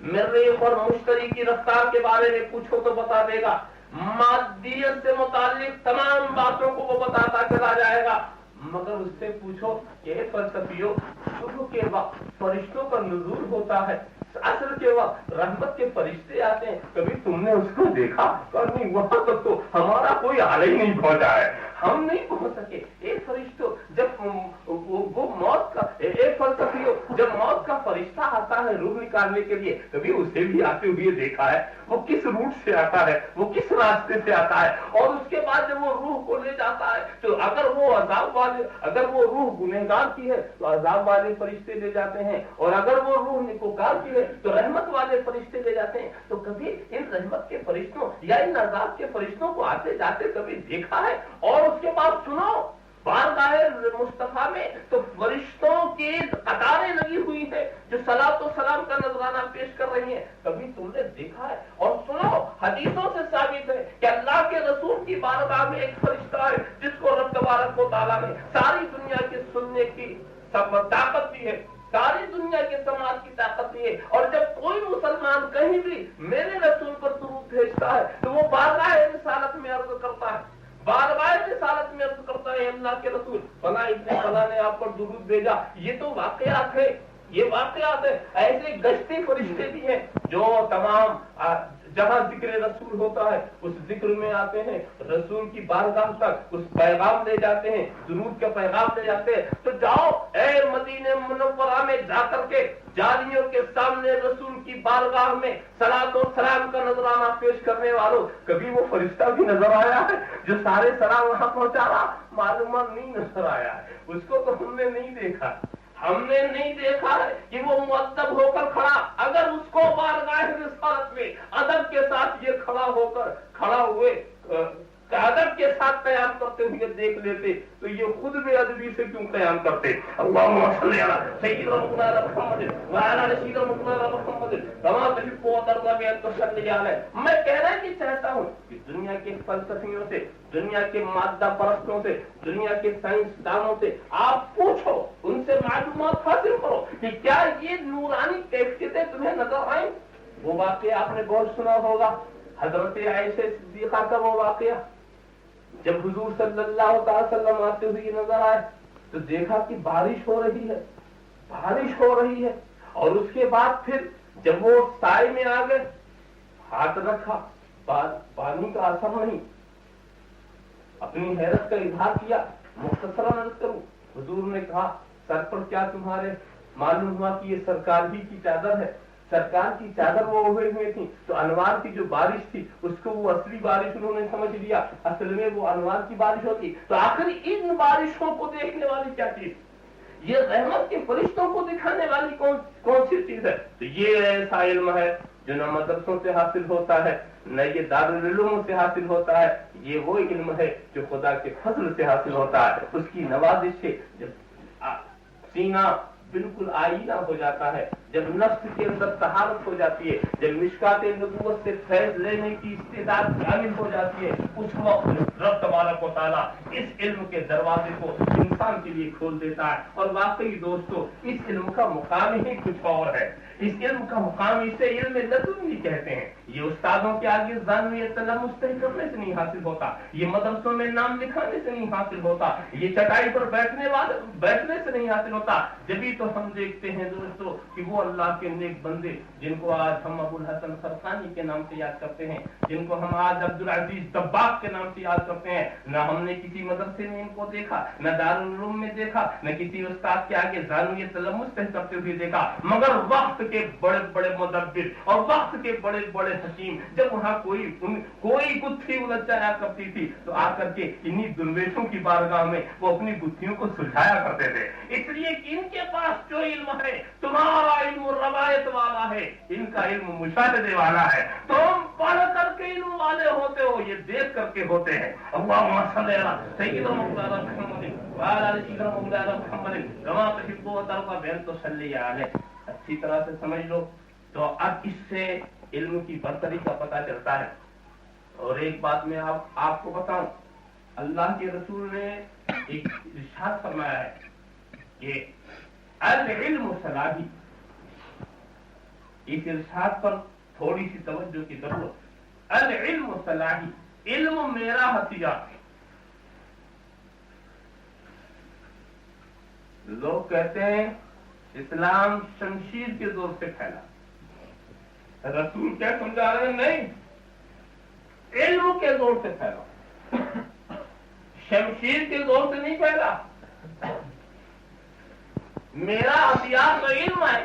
मरीख और मुश्तरी की रफ्तार के बारे में पूछो तो बता देगा, मादियत से मुताल्लिक तमाम बातों को वो बताता चला जाएगा। मगर उससे पूछो कि फलसफियों, सुबह के वक्त फरिश्तों का नुज़ूल होता है, असर के वक्त रहमत के फरिश्ते आते हैं, कभी तुमने उसको देखा? और नहीं, वहां तक तो हमारा कोई आला ही नहीं पहुंचा है, हम नहीं पहुंच सके। एक फरिश्तों जब वो मौत का, एक फलसफियों जब मौत का फरिश्ता आता है रूह निकालने के लिए, कभी उसे भी आते हुए देखा है? वो किस रूट से आता है, वो किस रास्ते से आता है? और उसके बाद जब वो रूह को ले जाता है तो अगर वो अजाब वाले, अगर वो रूह गुनहगार की है तो अजाब वाले फरिश्ते ले जाते हैं, और अगर वो रूह नेकोकार की है तो रहमत वाले फरिश्ते ले जाते हैं। तो कभी इन रहमत के फरिश्तों या इन अजाब के फरिश्तों को आते जाते कभी देखा है? और उसके बाद सुनो, बारगाहे मुस्तफा में तो फरिश्तों की कतारें लगी हुई है जो सलात व सलाम का नजराना पेश कर रही हैं, कभी तुमने देखा है? और सुनो, हदीसों से साबित है कि अल्लाह के रसूल की बारगाह में एक फरिश्ता है जिसको रब तबारक व तआला ने सारी दुनिया के सुनने की ताकत दी है, सारी दुनिया के समाज की ताकत दी है। और जब कोई मुसलमान कहीं भी मेरे रसूल पर दुरूद भेजता है तो वो बारगाह रिसालत में अर्ज करता है, बारगाह रिसालत में अर्ज करता है, अल्लाह के रसूल फला इब्ने फला ने आप पर दुरूद भेजा। ये तो वाकयात है, ये वाकयात है। ऐसे गश्ती फरिश्ते भी हैं जो तमाम जहां जिक्र रसूल होता है उस जिक्र में आते हैं, रसूल की बारगाह तक उस पैगाम ले जाते हैं, दुरूद का पैगाम ले जाते हैं। तो जाओ ए मदीने मुनव्वरा में जाकर के जालियों के सामने रसूल की बारगाह में सलात और सलाम का नजराना पेश करने वालों, कभी वो फरिश्ता भी नजर आया है जो सारे सलाम वहां पहुंचा रहा? मालूम नहीं नजर आया है, उसको तो हमने नहीं देखा। हमने नहीं देखा है कि वो मुअद्दब होकर खड़ा, अगर उसको बारगाह रिसालत में अदब के साथ ये खड़ा हुए ادب کے ساتھ قیام کرتے ہوئے دیکھ لیتے تو یہ خود بے ادبی سے کیوں قیام کرتے؟ اللہم صلی علی سیدنا مولانا محمد وعلی آل سیدنا مولانا محمد کما تحب وترضى بأن تصلی علیہ. میں کہنا یہ چاہتا ہوں کہ دنیا کے فلسفیوں سے، دنیا کے مادہ پرستوں سے، دنیا کے سائنسدانوں سے آپ پوچھو، ان سے معلومات حاصل کرو کہ کیا یہ نورانی کیفیتیں تمہیں نظر آئیں؟ وہ واقعہ آپ نے بہت سنا ہوگا، حضرت عائشہ صدیقہ کا وہ واقعہ، جب حضور صلی اللہ تعالی وسلم آتے ہوئے نظر آئے تو دیکھا کہ بارش ہو رہی ہے، بارش ہو رہی ہے، اور اس کے بعد پھر جب وہ سائے میں آ گئے، ہاتھ رکھا، پانی کا اثر نہیں، اپنی حیرت کا اظہار کیا. مختصراً عرض کروں، حضور نے کہا سر پر کیا تمہارے؟ معلوم ہوا کہ یہ سرکار ہی کی چادر ہے. سرکار کی چادر وہ ہوئے ہوئے تھی تو انوار کی جو بارش تھی اس کو وہ اصلی بارش انہوں نے سمجھ لیا، اصل میں وہ انوار کی بارش ہوتی. تو آخر ان بارشوں کو دیکھنے والی کیا چیز؟ یہ رحمت کے فرشتوں کو دکھانے والی کون سی چیز ہے؟ تو یہ ایسا علم ہے جو نہ مدرسوں سے حاصل ہوتا ہے، نہ یہ دارالعلوم سے حاصل ہوتا ہے. یہ وہ علم ہے جو خدا کے فضل سے حاصل ہوتا ہے، اس کی نوازش سے. جب سینہ بالکل آئینہ ہو جاتا ہے، جب نفس کے اندر طہارت ہو جاتی ہے، جب مشکات نبوت سے فیض لینے کی استعداد کامل ہو جاتی ہے، اس وقت رب تبارک و تعالیٰ اس علم کے دروازے کو انسان کے لیے کھول دیتا ہے. اور واقعی دوستو اس علم کا مقام ہی کچھ اور ہے. اس علم کا مقام اسے علم لدنی کہتے ہیں. یہ استادوں کے آگے ذانوی طلب مستحق کرنے سے نہیں حاصل ہوتا، یہ مدرسوں میں نام لکھانے سے نہیں حاصل ہوتا، یہ چٹائی پر بیٹھنے سے نہیں حاصل ہوتا. جبھی تو ہم دیکھتے ہیں دوستو کہ وہ اللہ کے نیک بندے جن کو آج ہم ابو الحسن خرقانی کے نام سے یاد کرتے ہیں، جن کو ہم آج عبدالعزیز دباغ کے نام سے یاد کرتے ہیں، نہ ہم نے کسی مدرسے میں ان کو دیکھا، نہ دارالعلوم میں دیکھا، نہ کسی استاد کے آگے ذانوی طلب مستحق کرتے ہوئے دیکھا، مگر وقت کے بڑے بڑے مدبر اور وقت کے بڑے بڑے حکیم جب وہاں کوئی گتھی الجھ جایا کرتی تھی تو آ کر کے انہی درویشوں کی بارگاہ میں وہ اپنی گتھیوں کو سلجھایا کرتے تھے. اس لیے کہ ان کے پاس جو علم ہے تمہارا علم روایت والا ہے، ان کا علم مشاہدے والا ہے. تم پڑھ کر کے علم والے ہوتے ہو، یہ دیکھ کر کے ہوتے ہیں. اللہم صلی علی سیدنا مولانا محمد وعلی آل سیدنا مولانا محمد کما تحب وترضى بأن تصلی علیہ. اچھی طرح سے سمجھ لو. تو اب اس سے علم کی برتری کا پتہ چلتا ہے. اور ایک بات میں آپ کو بتاؤں، اللہ کے رسول نے ایک ارشاد فرمایا ہے کہ العلم صلاحی. اس ارشاد پر تھوڑی سی توجہ کی ضرورت. العلم صلاحی، علم میرا ہتھیار. لوگ کہتے ہیں اسلام شمشیر کے زور سے پھیلا. رسول کیا سمجھا رہے ہیں؟ نہیں، علم کے زور سے پھیلا، شمشیر کے زور سے نہیں پھیلا. میرا ہتھیار تو علم ہے.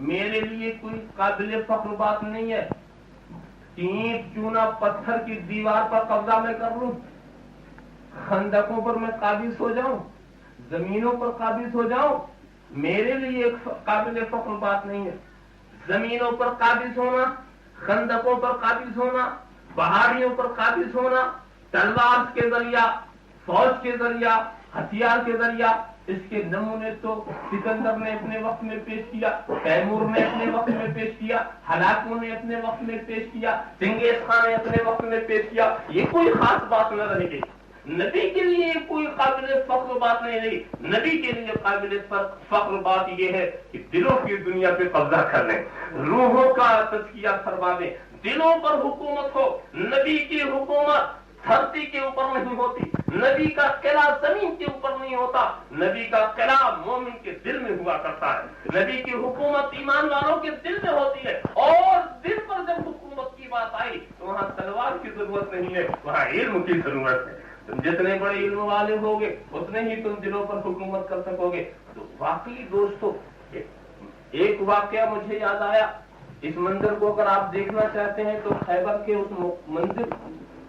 میرے لیے کوئی قابل فخر بات نہیں ہے کہ اینٹ چونا پتھر کی دیوار پر قبضہ میں کر لوں، خندقوں پر میں قابض ہو جاؤں، زمینوں پر قابض ہو جاؤں. میرے لیے ایک قابل فخر بات نہیں ہے. زمینوں پر قابض ہونا، خندقوں پر قابض ہونا، پہاڑیوں پر قابض ہونا، تلوار کے ذریعہ، فوج کے ذریعہ، ہتھیار کے ذریعہ، اس کے نمونے تو سکندر نے اپنے وقت میں پیش کیا، تیمور نے اپنے وقت میں پیش کیا، ہلاکو نے اپنے وقت میں پیش کیا، چنگیز خان نے اپنے وقت میں پیش کیا. یہ کوئی خاص بات نہ رہے گی. نبی کے لیے کوئی قابل فخر بات نہیں رہی. نبی کے لیے قابل فخر بات یہ ہے کہ دلوں کی دنیا پہ قبضہ کر لیں، روحوں کا تزکیہ فرما دیں، دلوں پر حکومت ہو. نبی کی حکومت دھرتی کے اوپر نہیں ہوتی، نبی کا قلعہ زمین کے اوپر نہیں ہوتا، نبی کا قلعہ مومن کے دل میں ہوا کرتا ہے. نبی کی حکومت ایمان والوں کے دل میں ہوتی ہے. اور دل پر جب حکومت کی بات آئی تو وہاں تلوار کی ضرورت نہیں ہے، وہاں علم کی ضرورت ہے. تم جتنے بڑے علم والے ہوگے اتنے ہی تم دلوں پر حکومت کر سکو گے. تو واقعی دوستو ایک واقعہ مجھے یاد آیا. اس منظر کو اگر آپ دیکھنا چاہتے ہیں تو خیبر کے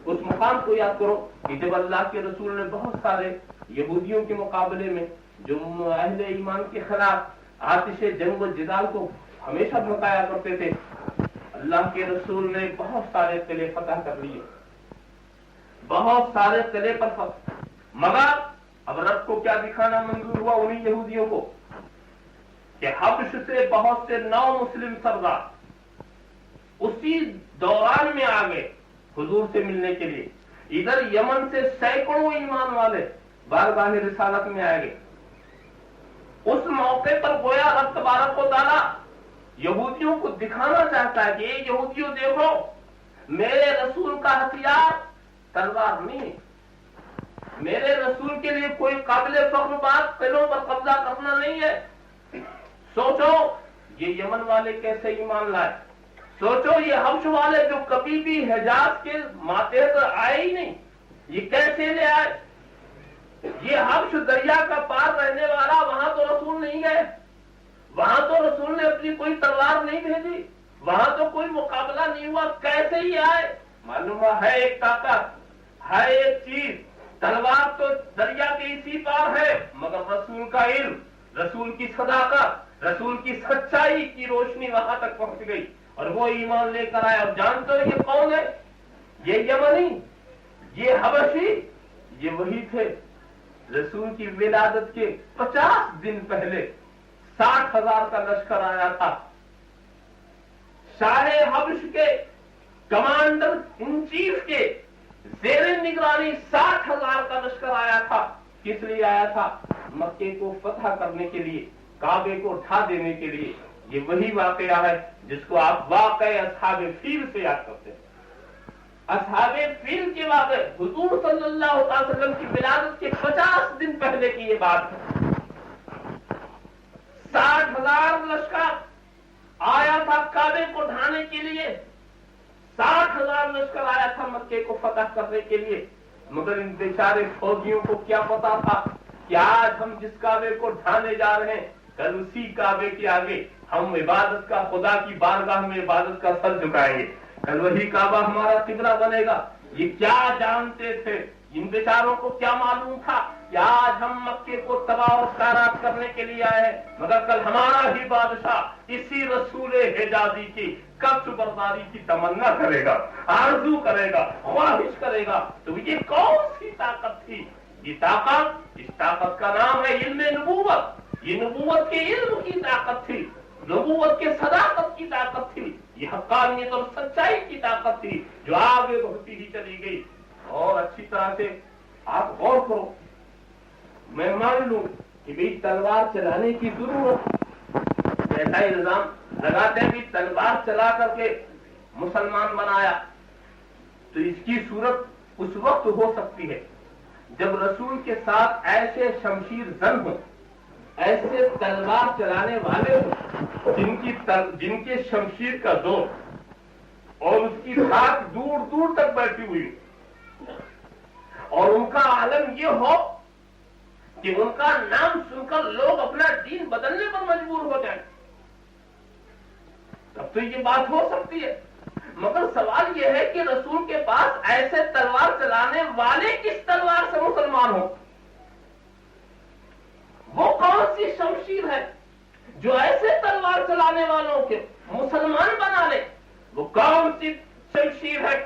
اس مقام کو یاد کرو کہ جب اللہ کے رسول نے بہت سارے یہودیوں کے مقابلے میں جو اہل ایمان کے خلاف آتش جنگ و جدال کو ہمیشہ بھڑکایا کرتے تھے، अल्लाह के रसूल ने बहुत सारे किले फतह कर लिए, बहुत सारे किले पर फतह, मगर अब रब को क्या दिखाना मंजूर हुआ उन्हीं यहूदियों को कि हब्श से बहुत से 9 मुस्लिम सरदार उसी दौरान में आ गए हुजूर से मिलने के लिए। इधर यमन से सैकड़ों ईमान वाले बारगाह रिसालत में आए। उस मौके पर गोया रब तबारक व तआला यहूदियों को दिखाना चाहता है कि ये यहूदियों देखो, मेरे रसूल का हथियार तलवार नहीं है, मेरे रसूल के लिए कोई काबिल फख्र बात किलों पर कब्जा करना नहीं है। सोचो ये यमन वाले कैसे ईमान लाए, सोचो ये हब्श वाले जो कभी भी हिजाज के माथे पर आए ही नहीं, ये कैसे ले आए। ये हब्श दरिया का पार रहने वाला, वहां तो रसूल नहीं गए, वहां तो रसूल ने अपनी कोई तलवार नहीं भेजी, वहां तो कोई मुकाबला नहीं हुआ, कैसे ही आए। मालूम है एक ताकत है, एक चीज, तलवार तो दरिया के इसी पार है, मगर रसूल का इल्म, रसूल की सदाकत, रसूल की सच्चाई की रोशनी वहां तक पहुंच गई और वो ईमान लेकर आया। और जानते हो ये कौन है? ये यमनी, ये हबशी, ये वही थे रसूल की विलादत के 50 दिन पहले 60,000 का लश्कर आया था। शाहे हब्श के कमांडर इन चीफ के जेर निगरानी 60,000 का लश्कर आया था। किस लिए आया था? मक्के को फतह करने के लिए, काबे को ढा देने के लिए। ये वही वाकया है जिसको आप वाक़या असहाबे फील से याद करते हैं। असहाबे फील के वाक़े हुजूर सल्लल्लाहु अलैहि वसल्लम की विलादत के 50 दिन पहले की ये बात है। 60,000 लश्कर आया था काबे को ढाने के लिए, 60,000 लश्कर आया था मक्के को फतह करने के लिए। मगर इन बेचारे फौजियों को क्या पता था कि आज हम जिस काबे को ढाने जा रहे हैं, कल उसी काबे के आगे हम इबादत का, खुदा की बारगाह में इबादत का सर झुकाएंगे, कल वही काबा हमारा किबला बनेगा। ये क्या जानते थे? इन बेचारों को क्या मालूम था कि आज हम मक्के को तबाह और खाराब करने के लिए आए हैं, मगर कल हमारा ही बादशाह इसी रसूल हिजाजी की कब्ज़ बर्दारी की तमन्ना करेगा, आरज़ू करेगा, ख्वाहिश करेगा। तो ये कौन सी ताकत थी? ये ताकत, इस ताकत का नाम है इल्म नबूवत। ये नबूवत के इल्म की ताकत थी, नबूवत के सदाकत की ताकत थी, ये हक़ानियत और सच्चाई की ताकत थी जो आगे बढ़ती ही चली गई। और अच्छी तरह से आप गौर करो, मैं मान लूं कि भाई तलवार चलाने की जरूरत, ऐसा इल्जाम लगाते हैं कि तलवार चला करके मुसलमान बनाया, तो इसकी सूरत उस वक्त हो सकती है जब रसूल के साथ ऐसे शमशीर जन हो, ऐसे तलवार चलाने वाले हो जिनके शमशीर का जोर और उसकी धाक दूर दूर तक बैठी हुई हो, और उनका आलम ये हो कि उनका नाम सुनकर लोग अपना दीन बदलने पर मजबूर हो जाए, तब तो ये बात हो सकती है। मगर सवाल यह है कि रसूल के पास ऐसे तलवार चलाने वाले किस तलवार से मुसलमान हो? वो कौन सी शमशीर है जो ऐसे तलवार चलाने वालों के मुसलमान बना ले? वो कौन सी शमशीर है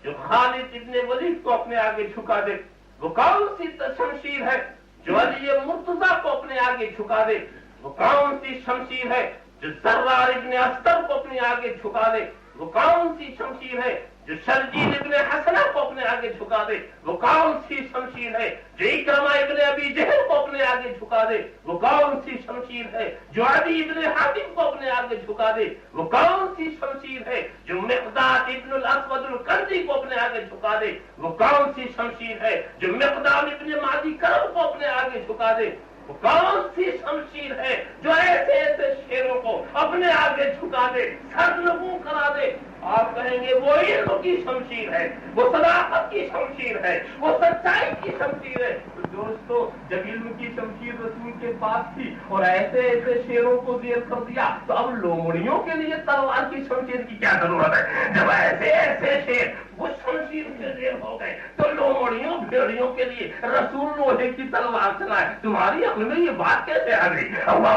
जो खालिद इब्ने वलीद को अपने आगे झुका दे? वो कौन सी शमशीर है जो अली मुर्तजा को अपने आगे झुका दे? वो कौन सी शमशीर है जो जर्रार इब्ने अस्तर को अपने आगे झुका दे? वो कौन सी शमशीर है जो शर्जील इब्ने हसना को अपने आगे झुका दे? वो कौन सी शमशीर है जो इकरमा इब्ने अबी जहल को अपने आगे झुका दे? वो कौन सी शमशीर है जो अली इब्ने हातिम को अपने आगे झुका दे? वो कौन सी शमशीर है जो मिक़दाद इब्नुल अस्वदुल कंदी को अपने आगे झुका दे? वो कौन सी शमशीर है जो मिक़दाद इब्ने मादी करम को अपने आगे झुका दे? वो कौन सी शमशीर है जो ऐसे ऐसे शेरों को अपने आगे झुका दे, सरनगू करा दे? आप कहेंगे वो इल्म की शमशीर है, वो सदाकत की शमशीर है, वो सच्चाई की शमशीर है। तो दोस्तों, जब इल्म की शमशीर रसूल के पास थी और ऐसे ऐसे शेरों को जेर कर दिया, तो अब लोमड़ियों के लिए तलवार की शमशीर की क्या जरूरत है? जब ऐसे ऐसे शेर वो शमशीर से जेर हो गए, तो लोमड़ियों भेड़ियों के लिए रसूल लोहे की तलवार चलाए। तुम्हारी अक्ल में ये बात कैसे आ गई? अल्लाह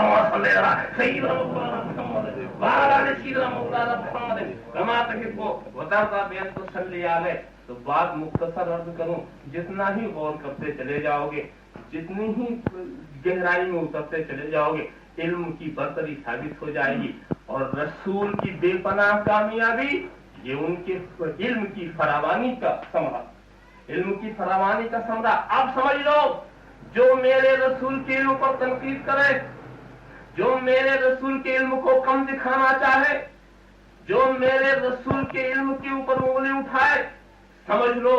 وعلى سيدنا مولانا محمد كما تحب وترضى بأن تصلي عليه. تو بات مختصر عرض کروں، جتنا ہی غور کرتے چلے جاؤ گے، جتنی ہی گہرائی میں اترتے چلے جاؤ گے، علم کی برتری ثابت ہو جائے گی. اور رسول کی بے پناہ کامیابی یہ ان کے علم کی فراوانی کا ثمرہ، علم کی فراوانی کا ثمرہ. آپ سمجھ لو، جو میرے رسول کے علم پر تنقید کرے، جو میرے رسول کے علم کو کم دکھانا چاہے، جو میرے رسول کے علم کے اوپر انگلی اٹھائے، سمجھ لو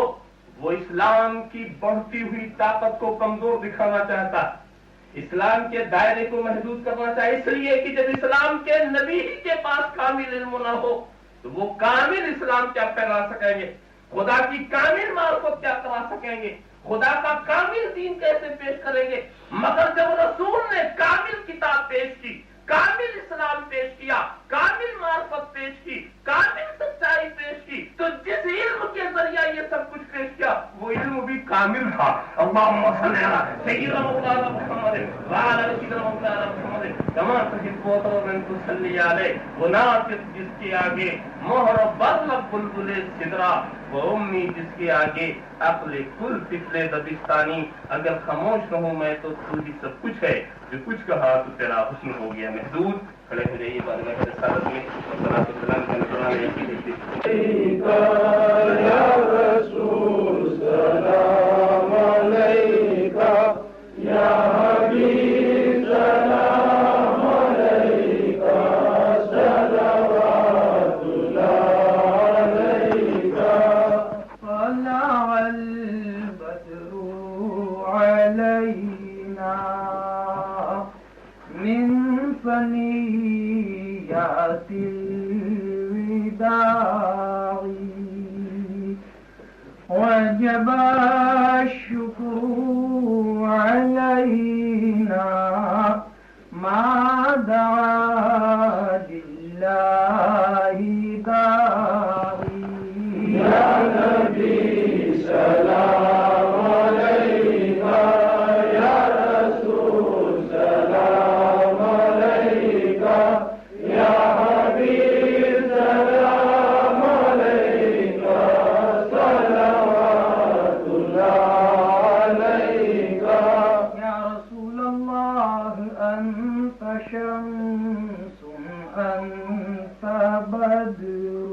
وہ اسلام کی بڑھتی ہوئی طاقت کو کمزور دکھانا چاہتا، اسلام کے دائرے کو محدود کرنا چاہے. اس لیے کہ جب اسلام کے نبی ہی کے پاس کامل علم نہ ہو تو وہ کامل اسلام کیا پھیلا سکیں گے، خدا کی کامل معرفت کیا کرا سکیں گے، خدا کا کامل دین کیسے پیش کریں گے. مگر جب رسول نے کامل کتاب پیش کی، کامل اسلام پیش کیا، کامل معرفت پیش کی، کامل سچائی پیش کی، تو جس علم کے ذریعہ یہ سب کچھ پیش کیا وہ علم بھی کامل تھا. اللہم صلی علی سیدنا مولانا محمد وعلی سیدنا مولانا محمد کما تحب وترضى ان تصلی علیہ. وہ ناطق جس کے آگے مہر برلب بلبل سدرا، وہ امی جس کے آگے عقل کل طفل دبستانی. اگر خاموش نہ ہوں میں تو ہی سب کچھ ہے، جو کچھ کہا تو تیرا حسن ہو گیا محدود. کھڑے ہو جائیے بارگاہ رسالت میں صلاۃ والسلام کا نذرانہ یا رسول سلام علیکہ، یا حبیب سلام علیکہ، صلوات اللہ علیکہ. طلع البدر علینا من ثنیات الوداع، وجب الشکر علینا ما دعا للہ داعی. یا نبی سلام علیکہ، یا رسول سلام علیکہ، یا حبیب سلام علیکہ، صلوات اللہ علیکہ. یا رسول اللہ انت شمس انت بدر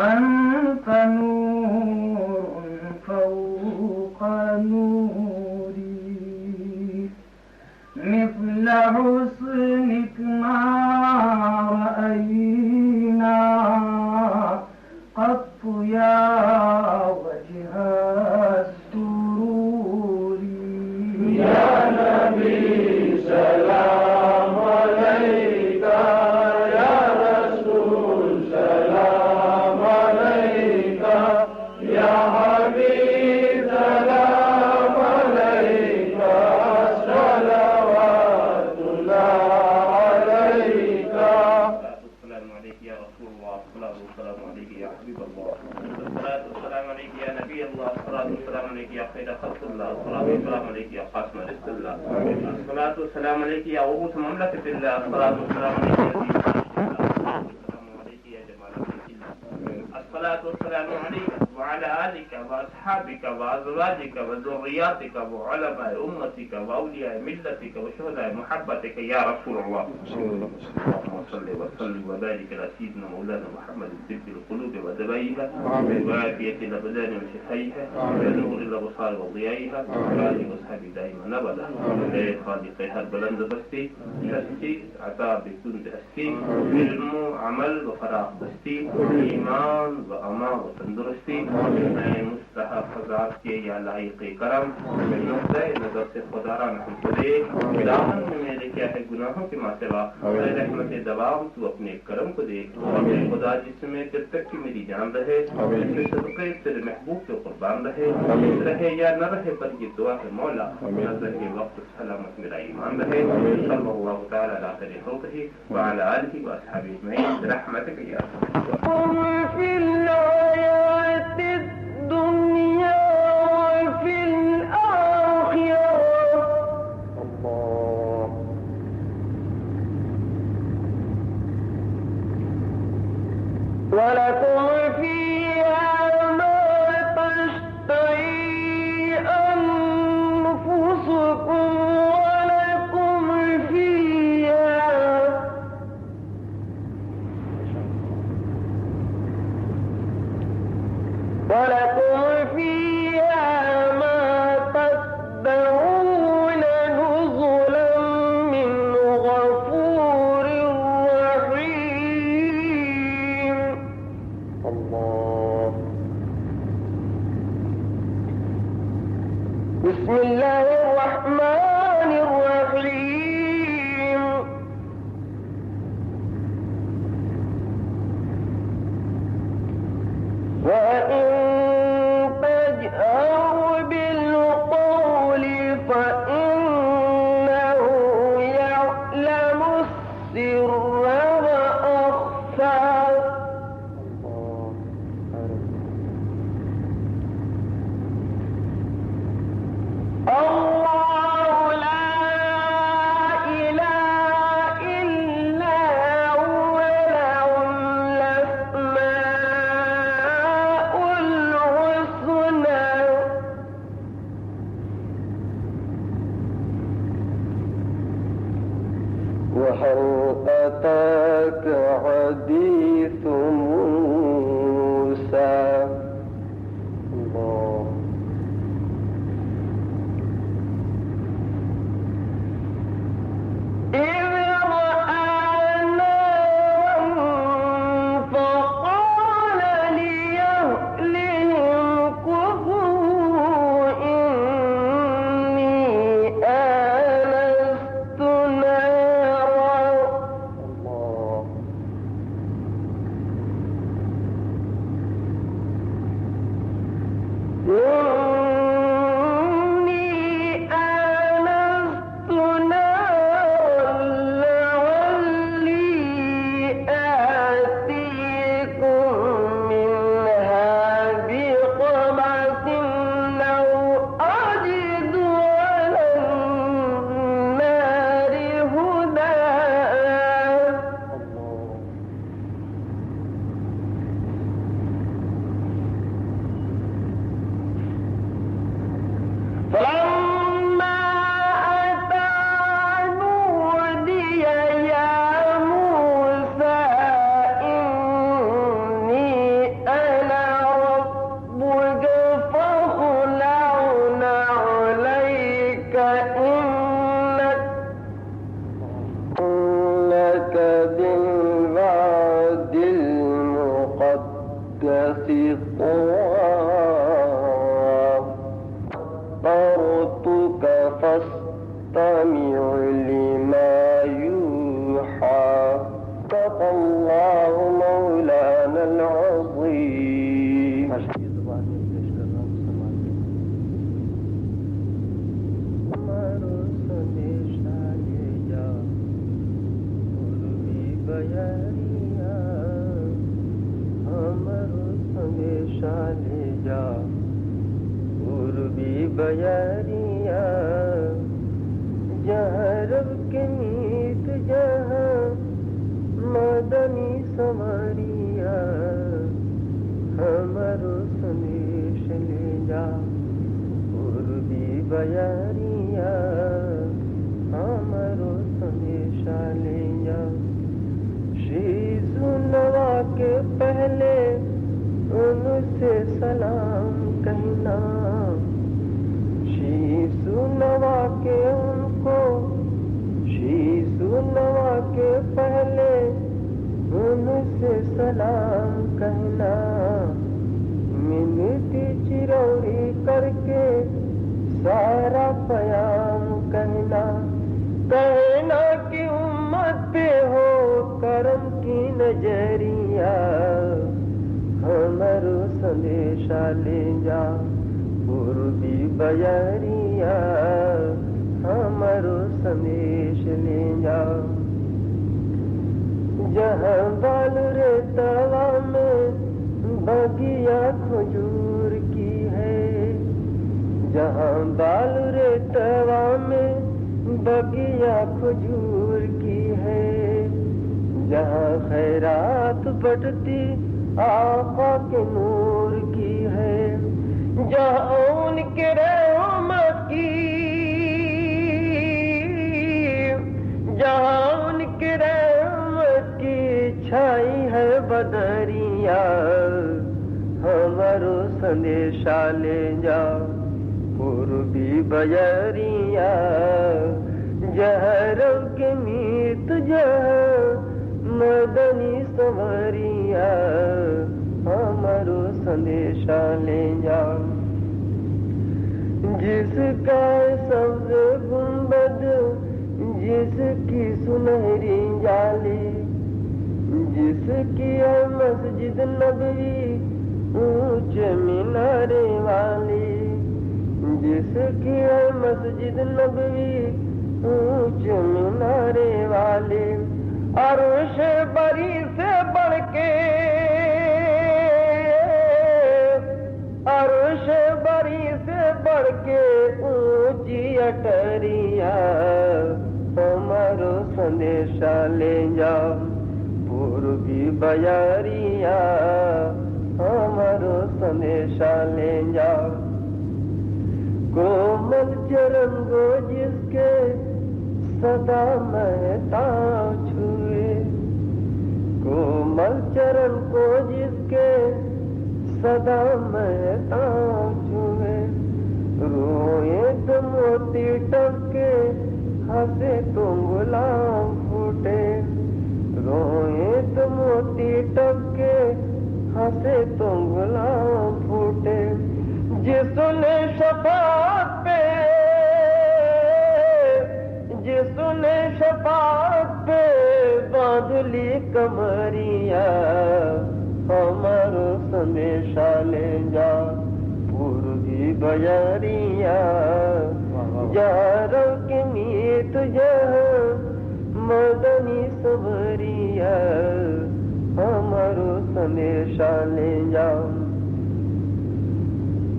انت نور فوق نوری، مثل حسنك ما رأينا قط يا وجه السرور. يا نبي سلام عليك، يا رسول سلام عليك، يا حبيب سلام عليك، صلوات الله عليك. السلام عليك يا رسول الله، الصلاة والسلام عليك يا حبيب الله، الصلاة والسلام عليك يا نبي الله، الصلاة والسلام عليك يا خير خلق الله، الصلاة والسلام عليك يا قاسم رزق الله، الصلاة والسلام عليك يا وروث مملكة الله، الصلاة والسلام عليك يا دين الله، السلام عليك يا جمال ملك الله، الصلاة والسلام عليك وعلى آلك وأصحابك وأزواجك وذرياتك وعلماء أمتك وأولياء ملتك وشهداء محبتك يا رسول الله. اللهم صل وسلم وبارك على سيدنا مولانا محمد طب القلوب ودوائها، وعافية الأبدان وشفائها، ونور الأبصار وضيائها، وآله وصحبه دائما أبدا. خالق هر بلند بستی، ہستی عطا بکن ہستی، علم و عمل و فراغ دستی، ایمان و اما و تندرستی، نئے مستحفظات کے یا لائق کرم، نقطۂ نظر سے خدا را نحم کرے. دامن میں میرے کیا ہے گناہوں کے ماں سوا، اے رحمت دوام تو اپنے کرم کو دے. اے خدا جس میں جب تک کہ میری جان رہے، جس میں صدقے تیرے محبوب کے قربان رہے، رہے یا نہ رہے پر یہ دعا ہے مولا، نظر کے وقت سلامت میرا ایمان رہے. صلی اللہ تعالی علی خیر خلقہ وعلی آلہ واصحابہ اجمعین برحمتک یا في الحياة الدنيا وفي الآخرة. الله وهل أتاك حديث موسى الله सदा महता छुए, कोमल चरण को जिसके सदा महता छुए, रोए तो मोती टपके, हंसे तो गुलाब फूटे, रोए तो मोती टपके, हंसे तो गुलाब फूटे, जिसने शफाअत पे, जिसने शफाअत पे बांध ली कमरिया, हमारो संदेशा ले जा पूर्वी बजरिया, यारों के मीत जहाँ मदनी सबरिया, हमारो संदेशा ले जा।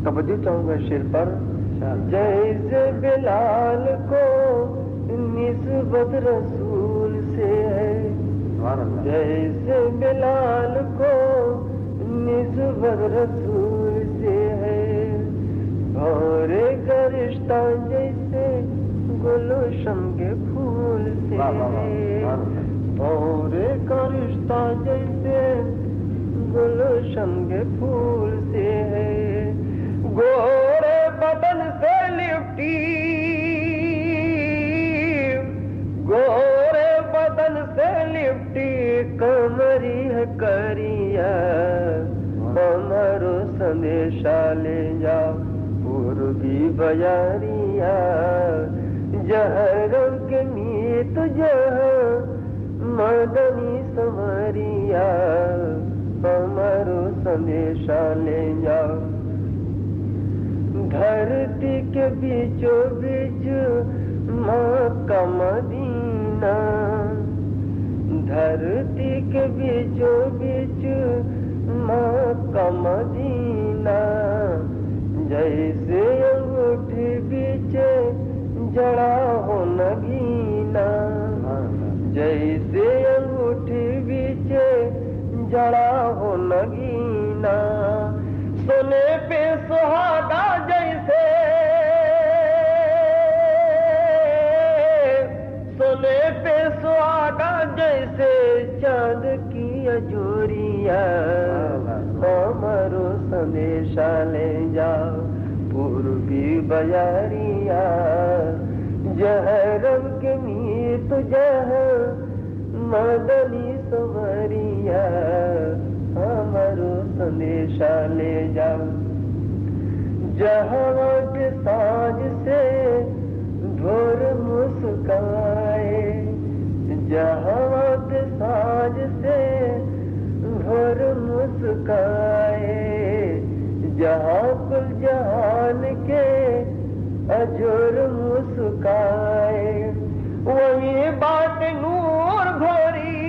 तवज्जो चाहूंगा शेर पर, जैसे बिलाल को निस्बत रसूल से है, जैसे बिलाल को निस्बत रसूल से है, और का रिश्ता जैसे गुलशन के फूल से है, और का रिश्ता जैसे गुलशन के फूल से है, गोरे बदन से लिपटी, गोरे बदन से लिपटी कमरी है करिया, हमारो संदेशा ले जा पूर्वी बजारिया, जहरम के मीत जहाँ मदनी समरिया, हमारो संदेशा ले जा। धरती के बीचों बीच माँ का मदीना, धरती के बीचों बीच माँ का मदीना, जैसे अंगूठी बीचे जड़ा हो नगीना, जैसे अंगूठी बीचे जड़ा हो नगीना, सोने पे सुहागा जैसे, सोने पे सुहागा जैसे चांद की अजूरिया, हमारो संदेशा ले जा पूर्वी बजारिया, जहरम के मीत जहाँ मदनी संवरिया, हमारो संदेशा ले जा। जहाँ के साज से भोर मुस्काए, जहाँ के साज से भोर मुस्काए, जहाँ कुल जहान के अजोर मुस्काए, वही बात नूर भरी,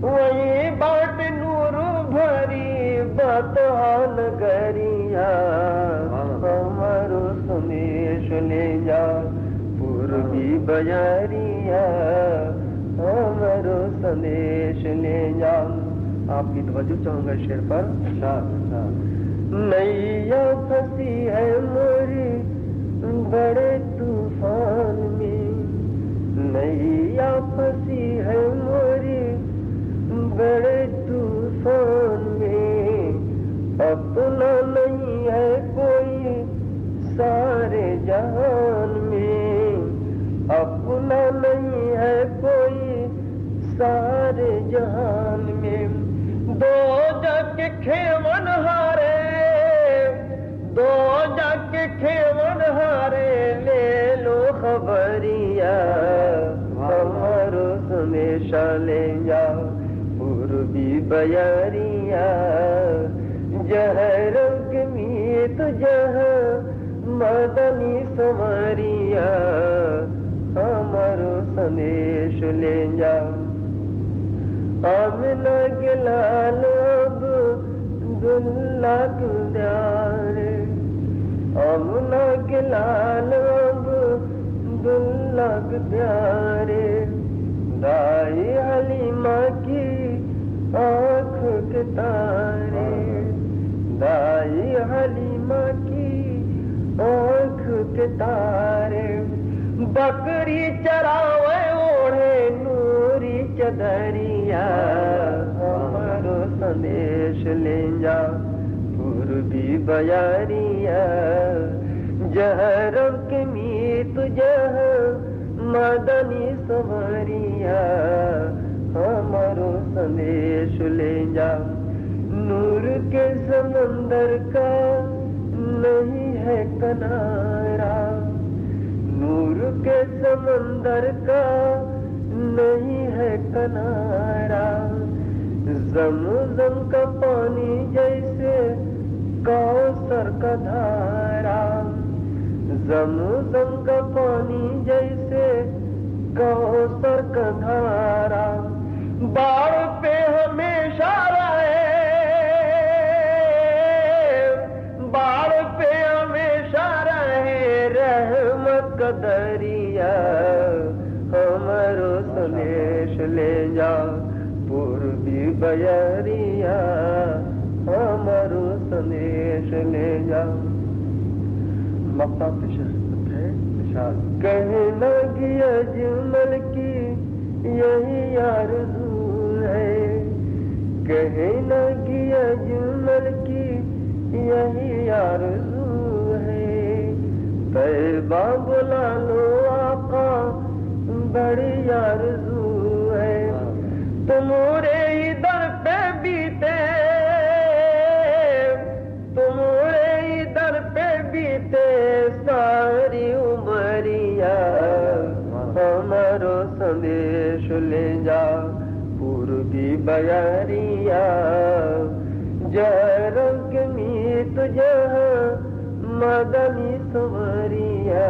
वही बात नूर भरी बतहान गरिया, हमारो संदेश ले जा पूर्वी बजारिया, हमारो संदेश ले जा। आपकी तवज्जो चाहूंगा शेर पर। नैया फंसी है मोरी बड़े तूफान में, नैया फंसी है मोरी बड़े तूफान में, अपना नहीं है कोई सारे जहान में, अपना नहीं है कोई सारे जहान में, दो जग खेवन हारे, दो जग खेवन हारे, ले लो खबरिया, हमारो संदेशा ले जा पूर्वी बजारिया, जहरम के मीत जहाँ मदनी समरिया, हमारो संदेश ले जा। आमिना के लाल अब्दुल्ला गुलदारे, आमिना के लाल अब्दुल्ला गुलदारे, दाई हलीमा की आँख के तारे, दाई हलीमा की आँख के तारे, बकरी चरावे ओढ़े नूरी चदरिया हमारो संदेश ले जा पूर्वी बयारिया जहरम के मीत जह मदनी संवरिया हमारो संदेश ले जा नूर के समंदर का नहीं है किनारा नूर के समंदर का नहीं है किनारा ज़म-ज़म का पानी जैसे कौसर का धारा ज़म-ज़म का पानी जैसे कौसर का धारा बाढ़ पे हमेशा रहे बाढ़ पे हमेशा रहे रहमत का दरिया हमारो संदेश ले जा पूर्वी बयरिया हमारो संदेश ले जा मक्ता पेशत है कहना कि अजमल की यही आरज़ू है कहना कि अजमल की यही आरज़ू है तैबा बुला लो आका बड़ी आरज़ू है तुम्हारे ही दर पे बीते तुम्हारे ही दर पे बीते सारी उमरिया हमारो संदेश ले जा पूर्वी बयारिया जरंग मीत जह मदनी संवरिया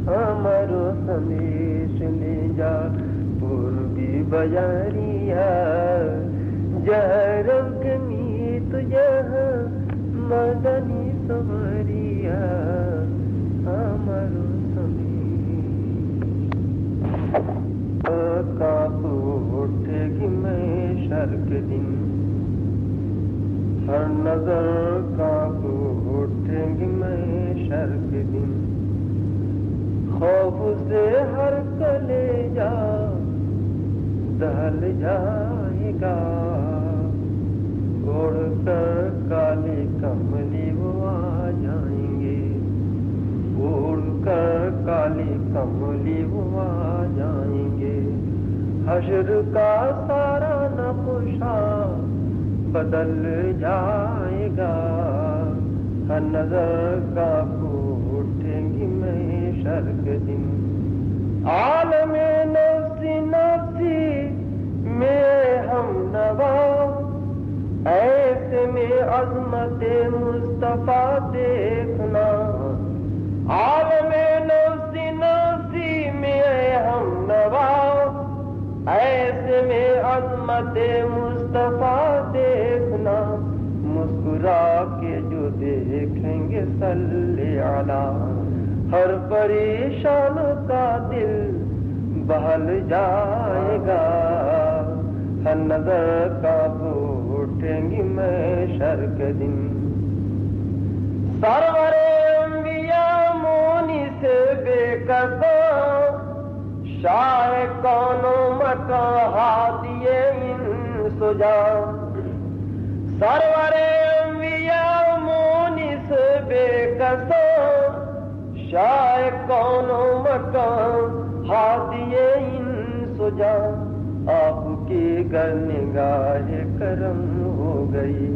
हमारो संदेश ले जा पूर्वी बयारिया जरंग मीत जह मदनी संवरिया हमारो काबू उठेगी मैं शर्क दिन हर नजर काबू उठेगी मैं शर्क दिन खौफ से हर कलेजा दहल जाएगा उड़ कर काले कमली वो आ जाएंगे उड़ कर काली कमली वो आ जाएंगे हश्र का सारा नक्शा बदल जाएगा हर नजर काबू उठेंगी मैं शर्क दिन आलमे नफ्सी नफ्सी में हम नवा ऐसे में अज़मत मुस्तफा देखना आलमे नफ्सी नफ्सी में हम नवा ऐसे में अज़मत मुस्तफा देखना मुस्कुरा के जो देखेंगे सल्ले अला हर परेशान का दिल बहल जाएगा हर नजर काबू उठेंगी मैं शर्क दिन सरवरे अंबिया मोनी से बेकसा शाह कौनो मका हादिए इन सुजा सरवरे अंबिया मोनी से बेकसा शाह कौनो मका हादिए इन सुजा आपकी गर निगाह करम हो गई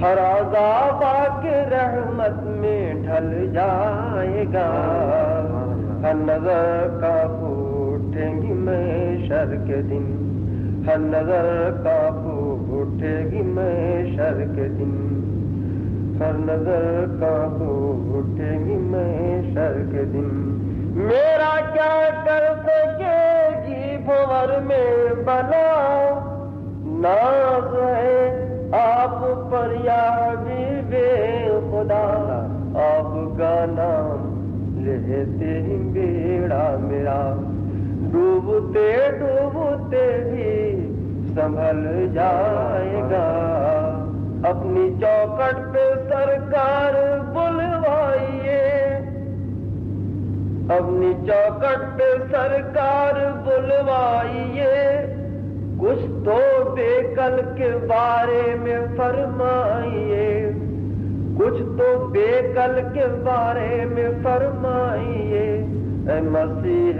हर अज़ाब के रहमत में ढल जाएगा हर नजर काबू उठेगी मैं शर्क दिन हर नजर काबू उठेगी मैं शर्क दिन हर नजर काबू उठेगी मैं शर्क दिन मेरा क्या कर सकेगी भंवर में बला नाज है आप पर या हबीबे खुदा आपका नाम लेते ही बेड़ा मेरा डूबते डूबते भी संभल जाएगा अपनी चौखट पे सरकार बुलवाइए اپنی چوکٹ پہ سرکار بلوائیے، کچھ تو بے کل کے بارے میں فرمائیے، کچھ تو بے کل کے بارے میں فرمائیے، اے مسیح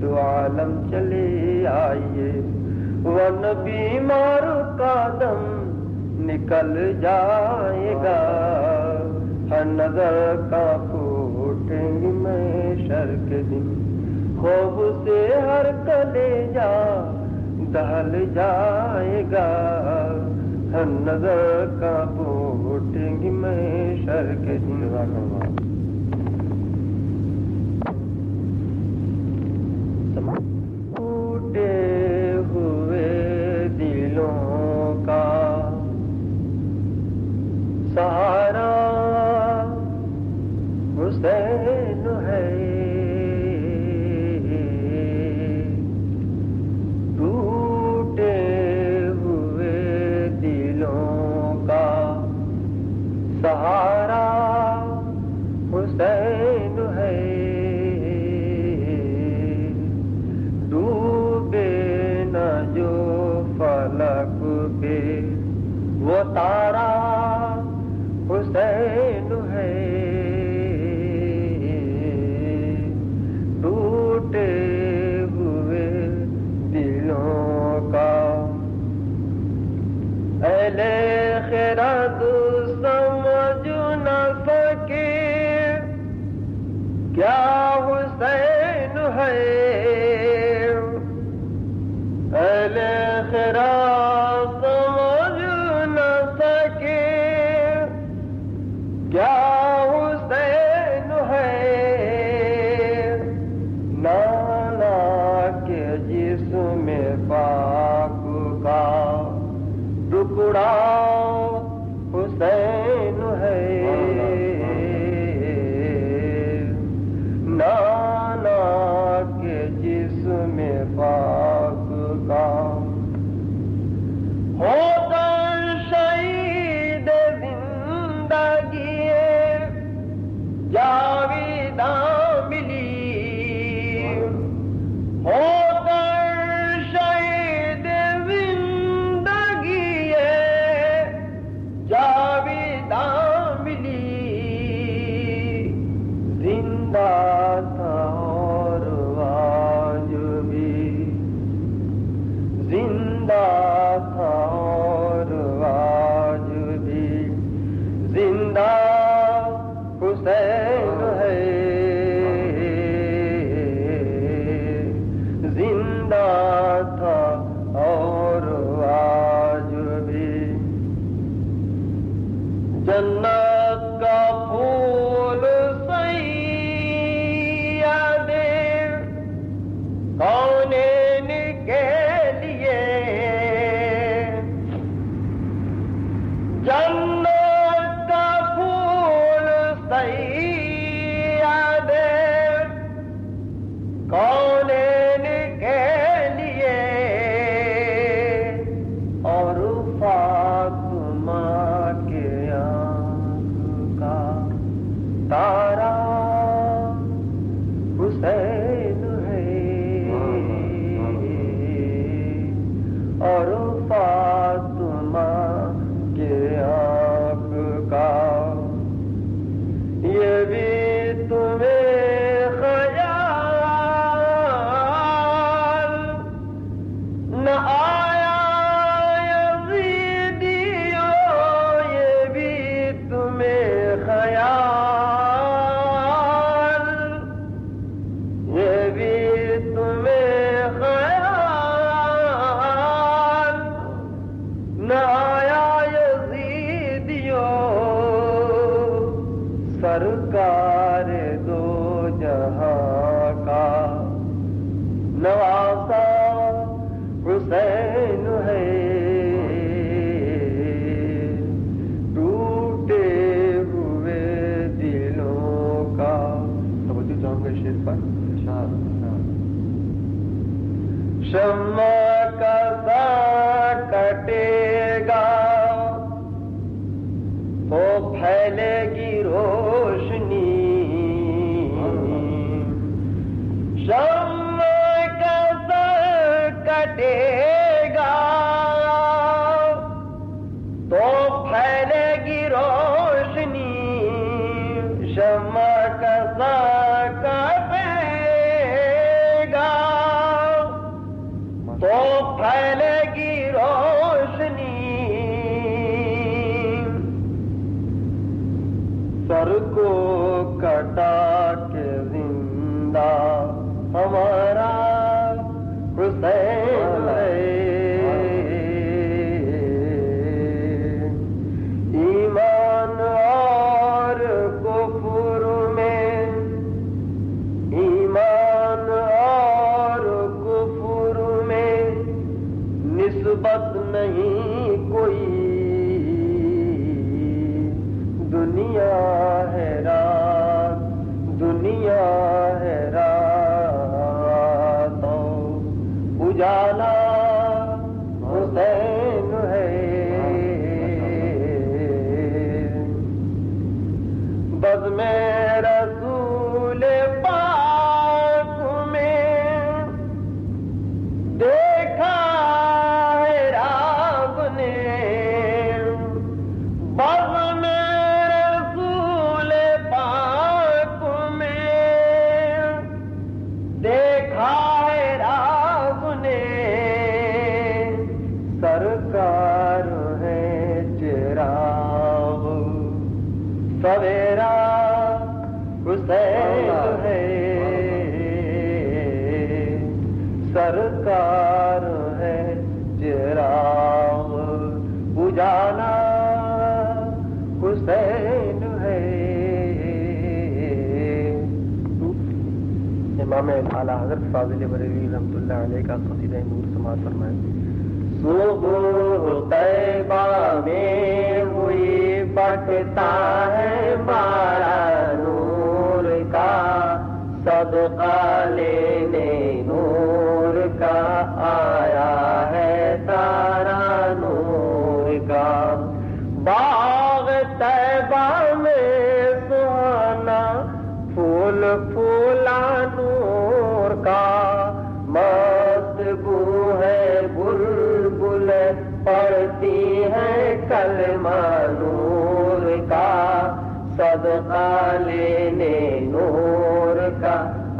دو عالم چلے آئیے، ورنہ بیمار کا دم نکل جائے گا، ہر نظر کانپ اٹھیں گی محشر کے دن، خوف سے ہر کلیجہ دہل جائے گا، ہر نظر کانپ اٹھیں گی محشر کے دن۔ ٹوٹے ہوئے دلوں کا سہارا حسین ہے، ٹوٹے ہوئے دلوں کا سہارا حسین ہے، ڈوبے نہ جو فلک پہ وہ تارا حسین ہے، ٹوٹے ہوئے دلوں کا اہل خرد سمجھ نہ سکے کیا حسین ہے، اہل خرد سمجھ نہ سکے کیا حسین ہے، نانا کے جسم پاک کا ٹکڑا حسین ہے، نانا کے جسم پاک کا ہوتا شہید زندگی جاویداں ملی، ہو کر شہید زندگی جاویداں ملی، زندہ تھا اور آج بھی، زندہ تھا اور آج بھی، زندہ حسین ہے، زندہ تھا اور آج بھی، جنت کا پھول سید کونین کے لیے، جنت کا پھول سید کونین کے لیے، اور فاطمہ کے آنکھ کا تارا حسین ہے، اور فاطمہ کے آنکھ کا یہ بھی تمہیں خیال نہ آیا یزیدیو، یہ بھی تمہیں خیال، یہ بھی تمہیں خیال نہ آیا یزیدیو، سرکار دو جہاں کا نواسا حسین ہے، ٹوٹے ہوئے دلوں کا۔ توجہ چاہوں گا شیر پر شمع کا سا کٹے گا تو پھیلے گی روشنی، بتا کے زندہ ہمارا حسین ہے. ایمان اور کفر میں، ایمان اور کفر میں نسبت نہیں کوئی. دنیا ہے رات، دنیا ہے رات، اجالا حسین ہے. بس میں رسول پاک میں دیکھا ہے رب نے. بس میں رسول پاک میں دیکھا ہے رب نے. سرکار ہے چراغ سویرا حسین ہے. سرکار ہے چراغ اجالا حسین ہے. امام اعلیٰ حضرت فاضل بریلوی رحمۃ اللہ علیہ کا قصیدہ نور سماعت فرمائیں. صبح طیبہ میں ہوئی بٹتا ہے مارا نور کا. صدقہ لینے نور کا آیا ہے تارا نور کا. باغ طیبہ میں سہانا پھول پھولا نور کا. مست بو ہے بلبل پڑتی ہے کلمہ نور کا. صدقہ لینے نور کا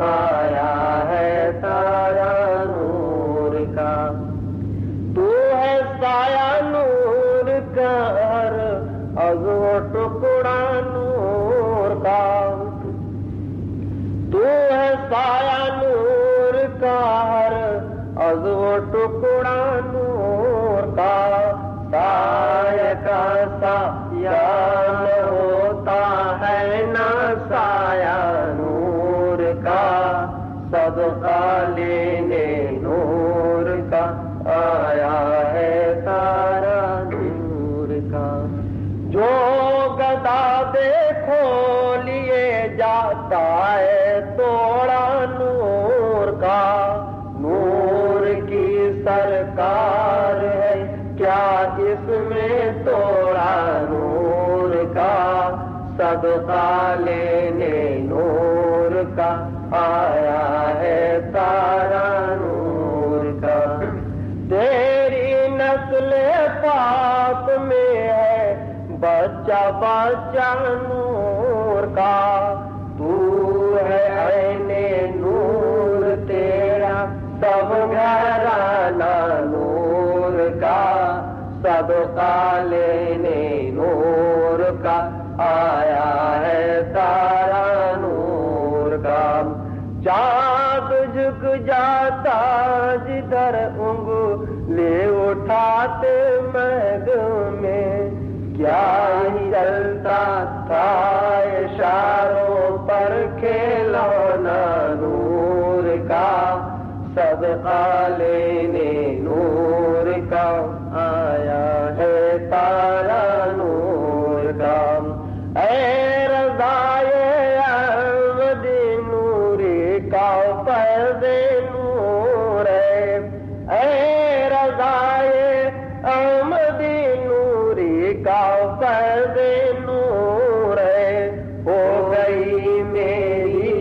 آیا ہے تارا نور کا. تو ہے سایہ نور کا ہر عضو ٹکڑا نور کا. تو ہے سایہ نور کا ہر عضو ٹکڑا نور کا. سایہ کا سایہ نہ ہوتا ہے نہ سایہ نور کا. صدقہ لینے نور کا آیا ہے تارا نور کا. جو گدا دیکھو لیے جاتا ہے توڑا نور کا. نور کی سرکار ہے کیا اس میں توڑا نور کا. صدقہ لینے نور کا آیا ہے تارا نور کا. تیری نسل پاک میں ہے بچہ بچہ نور کا. تو ہے عین نور تیرا سب گھرانہ نور کا. صدقہ لینے نور کا آیا ہے تارا نور کا. چاند جھک جاتا جدھر انگلی اٹھاتے مہد میں. کیا ہی چلتا تھا اشاروں پر کھیلونا نور کا. صدقہ لینے نور کا آیا ہے تارا نور کا. اے رضائے احمدی نوری کا فیض نور ہے. اے رضائے احمدی نوری کا فیض نور ہے. ہو گئی میری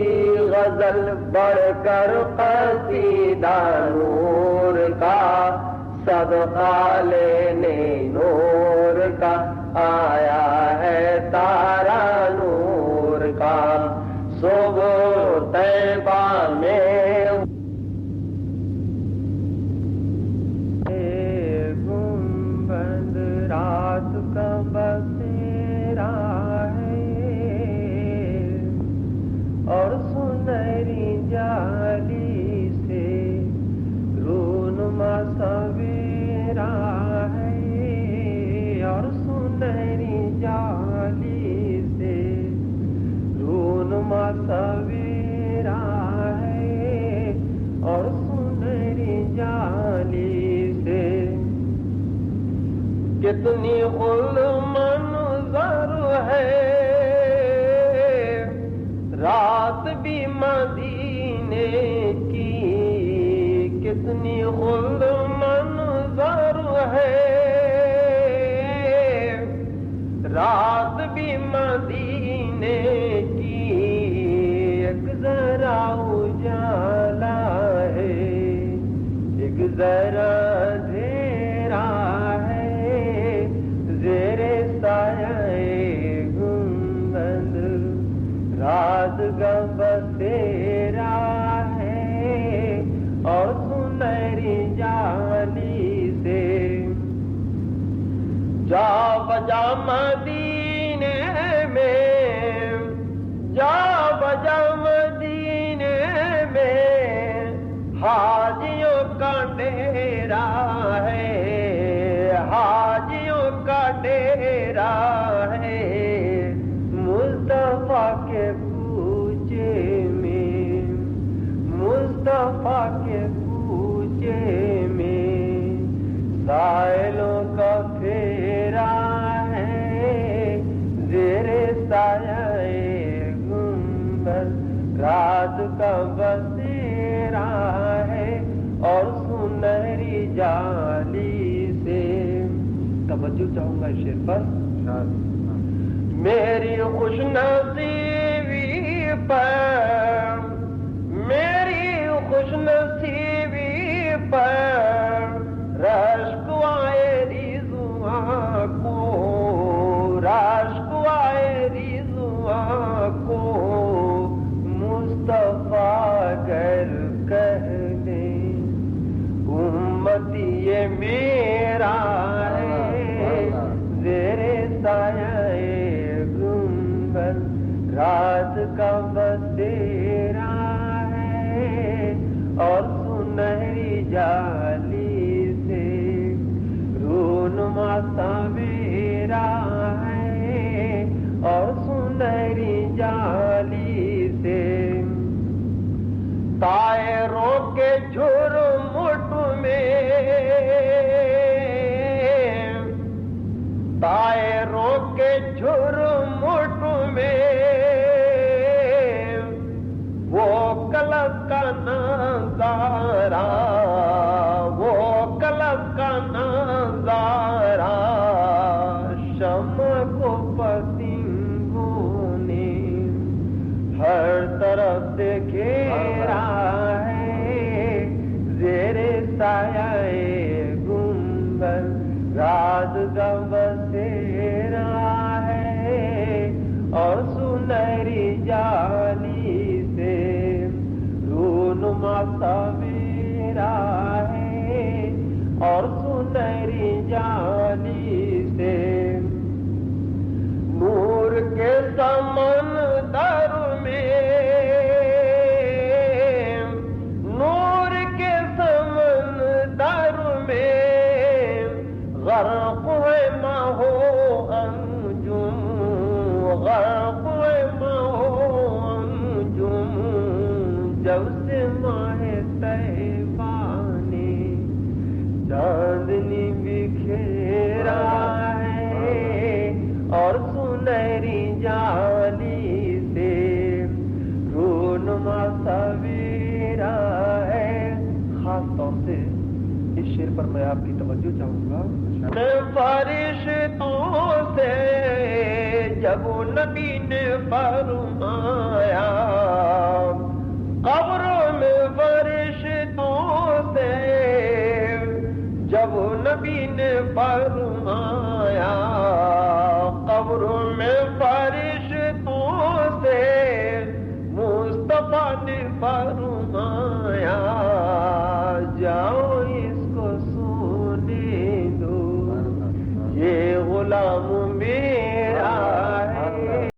غزل بڑھ کر قصیدہ نور کا. صدقہ لینے نور کا آیا ہے تارا نور کا. صبح طیبہ میں گنبد رات کا بسیرا ہے. جالی سے رونما سویرا ہے اور سنہری جالی سے رونما سویرا ہے اور سنہری جالی سے کتنی خلد منظر ہے رات بھی مدینے کی کتنی خلد منظر ہے رات بھی مدینے کی ایک ذرا اجالا ہے ایک ذرا اندھیرا ہے زیر سایہ گنبد رات کا بسیرا ہے اور سنہری جالی سے جا بجا مدینے میں جا بجا مدینے میں حاجیوں کا ڈیرا ہے حاجیوں کا ڈیرا ہے مصطفیٰ کے کوچے میں مصطفیٰ کے کوچے میں سائلوں کا پھیرا ہے زیر سایہ گنبد رات کا بسیرا ہے اور سنہری جالی سے توجہ چاہوں گا اس شعر پر میری خوش نصیبی پر میری خوش نصیبی پر رشک آئے رضواں کو رشک آئے رضواں کو مصطفیٰ گر کہہ دیں امتی یہ میرا ہے زیر سایہ گنبد رات کا بسیرا ہے اور سنہری جالی سے رونما سویرا ہے اور سنہری جالی سے طائروں کے جھرمٹ میں طائروں کے جھرمٹ میں وہ کلب کا نظارہ وہ کلب کا نظارہ شمع کو پتنگوں نے ہر طرف سے گھیرا ہے زیر سایہ گنبد رات کا بسیرا ہے اور سنہری جالی سے رونما سویرا ہے اور سنہری جالی سے نور کے سمندر میں نور کے سمندر میں غرق ہے ماہو انجم غرق ہے ماہو انجم جب سے ماہ طیبہ نے چاندنی بکھیرا ہے اور سنہری جالی سے رونما سویرا ہے خاص طور سے اس شعر پر میں آپ کی توجہ چاہوں گا فرشتوں سے جب نبی نے فرمایا قبر میں فرشتوں سے جب نبی نے فرمایا قبر میں فرشتوں سے مصطفیٰ نے فرمایا